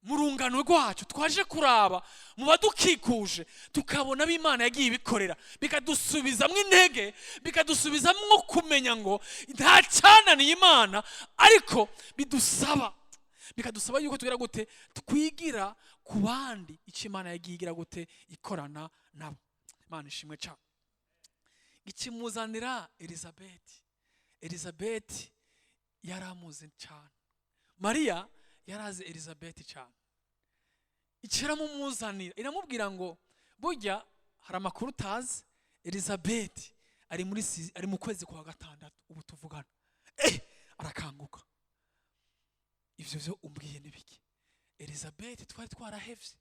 mu rungano rwacu, twaje kuraba mu badukikuje, tukabona b'Imana yagiye ibikorera, bikadusubizamo intege, bikadusubizamo kumenya ngo nta cyananiye Imana, ariko bikadusaba yuko tugira gute twigira ku bandi icyo Imana yagiye igira gute ikorana nabo. Imana ishimwe cyane. Ikimuzanira Elizabeti yaramuze cyane. Mariya yarazi Elizabeti cyane. Ikiramumuzanira iramubwira ngo burya hari amakuru utazi. Elizabeth ari mu kwezi kwa gatandatu ubu tuvugana, arakanguka. Ivyo byo umbwiye nibiki? Elizabeth twari twarahevye.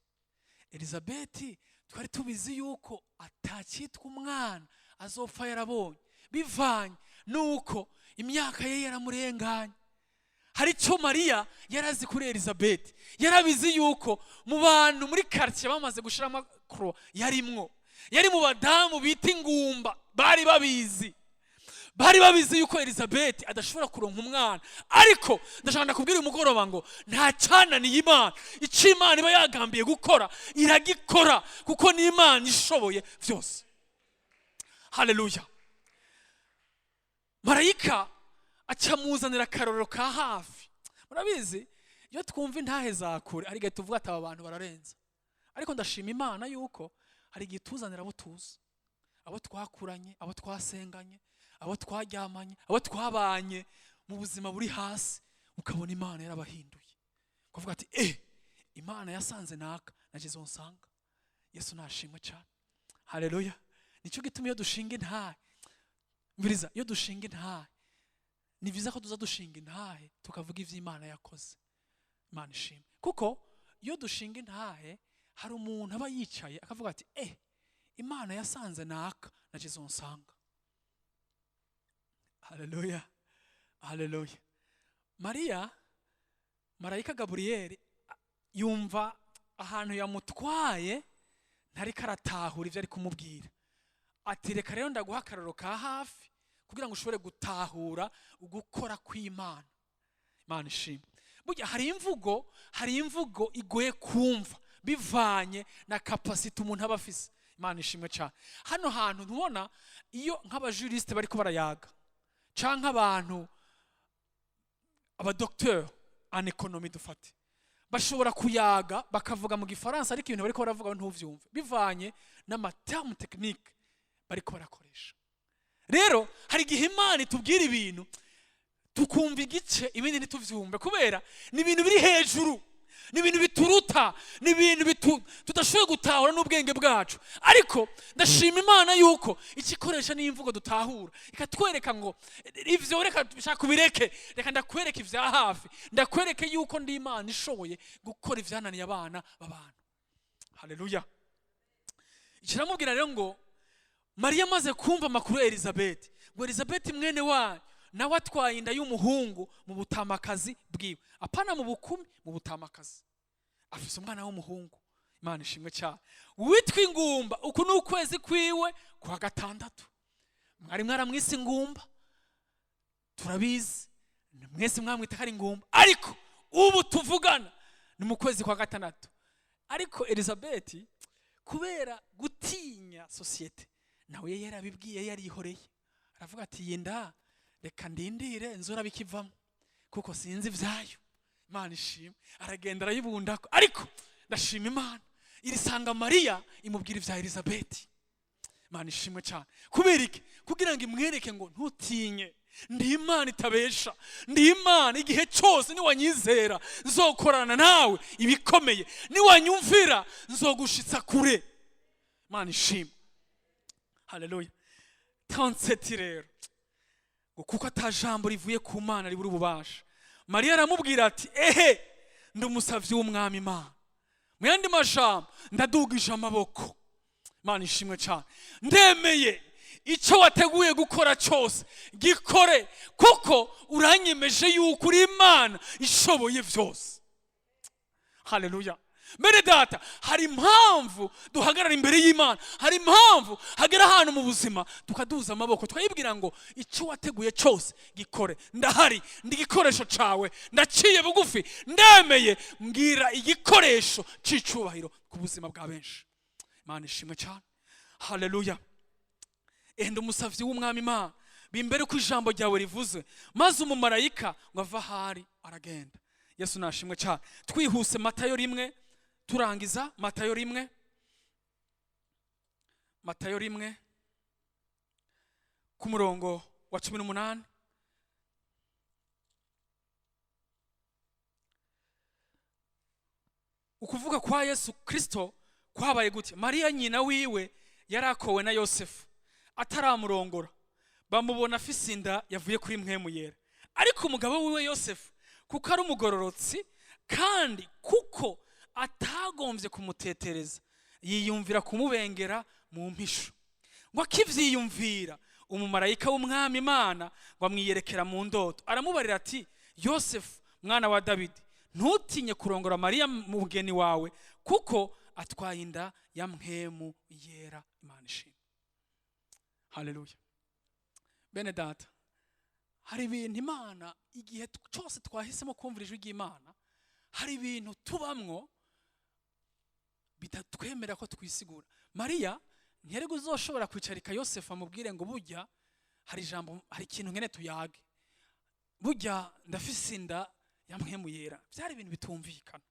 Elizabeth twari tubizi yuko atakitwa umwana azopfa yarabonye, bivanye nuko imyaka ye yaramurenganye. Hari cyo Mariya yarazi kuri Elizabeth, yarabizi yuko mu bantu muri quartier bamaze gushira amakro yarimwo, yari mu badamu bita ingumba. Bari babizi yuko Elizabeth adashobora kuronka umwana, ariko ndashaka ndakubwira umugoroba ngo nta cyananiye Imana. Icyo Imana iba yagambiye gukora iragikora, kuko ni Imana ishoboye byose. Haleluya. Marayika acamuzanira akarorero ka hafi. Murabizi iyo twumva intahe za kure ari gato tuvuga ati aba bantu bararenza, ariko ndashima Imana yuko hari igihe tuzanira abo tuzi, abo twakuranye, abo twasenganye, abo twaryamanye, abo twabanye mu buzima buri hasi, ukabona Imana yarabahinduye. Kuvuga ati Imana yasanze naka nagize onsanga. Yesu nashimwe cyane. Haleluya. Nicyo gituma iyo dushinga intahe, mbiriza, iyo dushinga intahe ni byiza ko tuza dushinga intahe tukavuga ivyo Imana yakoze. Imana ishimwe. Kuko iyo dushinga intahe hari umuntu aba yicaye akavuga ati Imana yasanze naka nagize onsanga. Haleluya. Haleluya. Marayika Gaburiyeli yumva ahantu yamutwaye ntari karatahura ivyo ari kumubwira. Ati reka rero ndaguha akarorero ka hafi kugira ngo ushobore gutahura ugukora kw'Imana. Imana ishimwe. Burya hari imvugo igoye kumva bivanye na capacity umuntu aba afise. Imana ishimwe cyane. Hano hantu ntubona iyo nk'abajuriste bariko barayaga canke abantu abadokteur en économie dufate, bashobora kuyaga bakavuga mu gifaransa ariko ibintu bariko baravuga ntuvyumve bivanye n'amaterme technique bariko barakoresha. Rero hari igihe Imana itubwira ibintu tukumva igice ibindi ntituvyumve, kubera ni ibintu biri hejuru, ni ibintu bituruta, ni ibintu tudashoboye gutahura n'ubwenge bwacu. Ariko ndashima Imana yuko ikikoresha n'imvugo dutahura, ikatwereka ngo ivyo reka bishaka kubireke, reka ndakwereka ivya hafi, ndakwereke yuko ndi Imana ishoboye gukora ivyananiye abana b'abantu. Haleluya. Ikiramubwira rero ngo Mariya amaze kumva amakuru ya Elizabeth, ngo Elizabeth mwene wanyu nawe atwaye inda y'umuhungu mu butamakazi bwiwe, apana mu bukumi, mu butamakazi. Afise umwana w'umuhungu. Imana ishimwe cyane. Witwa ingumba. Uku ni ukwezi kwiwe kwa gatandatu. Mwari mwaramwise ingumba, turabizi mwese mwamwita hari ingumba, ariko ubu tuvugana ni mu kwezi kwa gatandatu. Ariko Elizabeth kubera gutinya societe nawe yarabibwiye, yarihoreye, aravuga ati yenda reka ndindire nzora bikivamo kuko sinzi ivyayo. Imana ishimwe. Aragenda arayibundako, ariko ndashima Imana irisanga Mariya imubwira ivya Elizabeth. Imana ishimwe cyane. Kubera iki? Kugira ngo imwereke ngo ntutinye, ndi Imana itabesha, ndi Imana igihe cyose niwanyizera nzokorana nawe ibikomeye, niwanyumvira nzogushitsa kure. Imana ishimwe. Haleluya. 37 rero kuko atajambo rivuye ku Mana riburi ububasha, Mariya aramubwira ati ndi umusavyi w'umwami Imana. Mu yandi majambo ndadugije amaboko. Imana ishimwe cyane. Ndemeye icyo wateguye gukora cyose gikore, kuko uranyemeje yuko uri Imana ishoboye byose. Haleluya. Mbere data, hari impamvu duhagarara imbere y'Imana, hari impamvu hagera ahantu mu buzima tukaduza amaboko twayibwira ngo icyo wateguye cyose gikore. Ndahari, ndi igikoresho cawe, ndaciye bugufi, ndemeye mbwira igikoresho c'icubahiro ku buzima bwa benshi. Imana ishimwe cyane. Haleluya. Ndi umusavyi w'umwami Imana, bimbere ko ijambo ryawe rivuze, maze umumarayika ngo ava ahari aragenda. Yesu nashimwe cyane. Twihuse Matayo 1 turangiza. Matayo 1 ku murongo wa 18. Ukuvuga kwa Yesu Kristo kwabaye gute? Mariya nyina wiwe yarakowe na Yosefu ataramurongora, bamubona afise inda yavuye kuri mpwemu yera. Ariko umugabo wiwe Yosefu kuko ari umugororotsi kandi kuko atagombye kumutetereza, yiyumvira kumubengera mu mpisho. Ngo akivyiyumvira, umumarayika w'umwami Imana ngo amwiyerekera mu ndoto, aramubarira ati, Yosefu mwana wa Dawidi, ntutinye kurongora Mariya mugeni wawe, kuko atwaye inda ya mpwemu yera. Imana ishimwe. Haleluya. Bene data, hari ibintu Imana igihe cyose twahisemo kumvira ijwi ry'Imana, hari ibintu tubamwo bitatwemera ko twisigura. Mariya ntiyari guzoshobora kwicarika Yosefu amubwire ngo burya hari ijambo, hari ikintu nkene tuyage, burya ndafise inda ya mpwemu yera. Byari ibintu bitumvikana.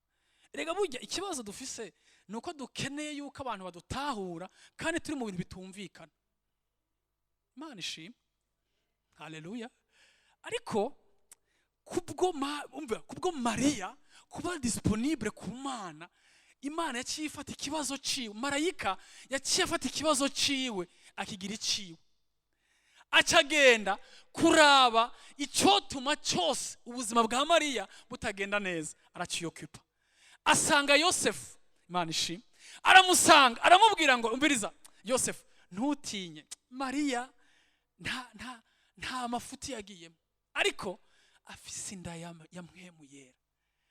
Erega burya ikibazo dufise nuko dukeneye yuko abantu badutahura kandi turi mu bintu bitumvikana. Imana ishimwe. Haleluya. Ariko kubwo Mariya kuba disponible ku Mana, Imana yaciye ifata ikibazo ciwe, marayika yaciye afata ikibazo ciwe akigira iciwe, acagenda kuraba icotuma cyose ubuzima bwa Mariya butagenda neza. Araciyoccupa, asanga Yosefu. Imana ishimwe. Aramusanga, aramubwira ngo umbiriza Yosefu, ntutinye, Mariya nta mafuti yagiyemo, ariko afise inda ya mpwemu yera,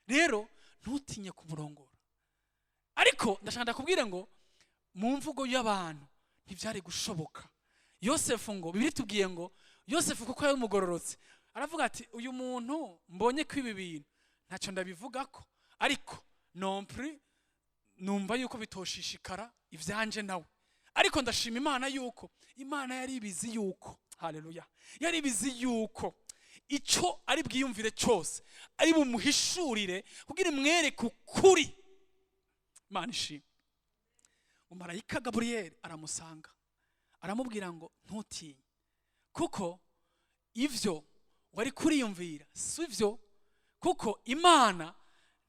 rero ntutinye kumurongora. Ariko ndashaka ndakubwire ngo mu mvugo y'abantu ntibyari gushoboka. Yosefu ngo Bibiliya itubwiye ngo Yosefu kuko yari umugororotsi, aravuga ati, uyu muntu mbonye ko ibi bintu ntacyo ndabivugako, ariko nompri numva yuko bitoshishikara ivyanje nawe. Ariko ndashima Imana yuko Imana yari ibizi yuko, haleluya, yari ibizi yuko ico ari bwiyumvire cyose ari bumuhishurire kugira imwereke ukuri. Imana ishimwe. Umumarayika Gaburiyeli aramusanga, aramubwira ngo ntutinye, kuko ivyo wari kuriyumvira sivyo, kuko Imana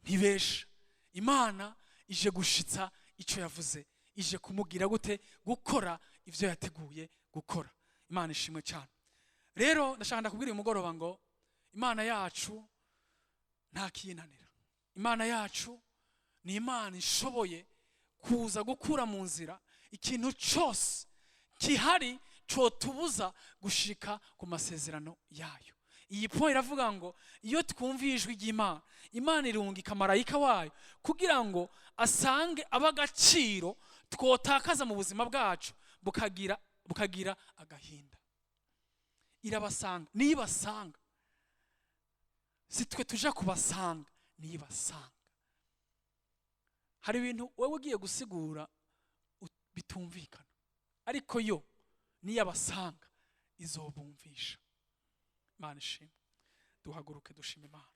ntibesha. Imana ije gushitsa ico yavuze, ije kumugira gute, gukora ivyo yateguye gukora. Imana ishimwe cyane. Rero ndashaka ndakubwira umugoroba ngo Imana yacu nta kinanira. Imana yacu ni Imana ishoboye kuza gukura mu nzira ikintu cyose kihari cotubuza gushika ku masezerano yayo. Iyi point iravuga ngo iyo twumviye ijwi ry'Imana, Imana irungika marayika wayo kugira ngo asange abagaciro twotakaza mu buzima bwacu bukagira agahinda. Irabasanga, nibasanga si twe tuja kubasanga, nibasanga. Hari ibintu wewe ugiye gusigura bitumvikana, ariko yo niyabasanga izobumvisha. Imana ishimwe. Duhaguruke dushime Imana.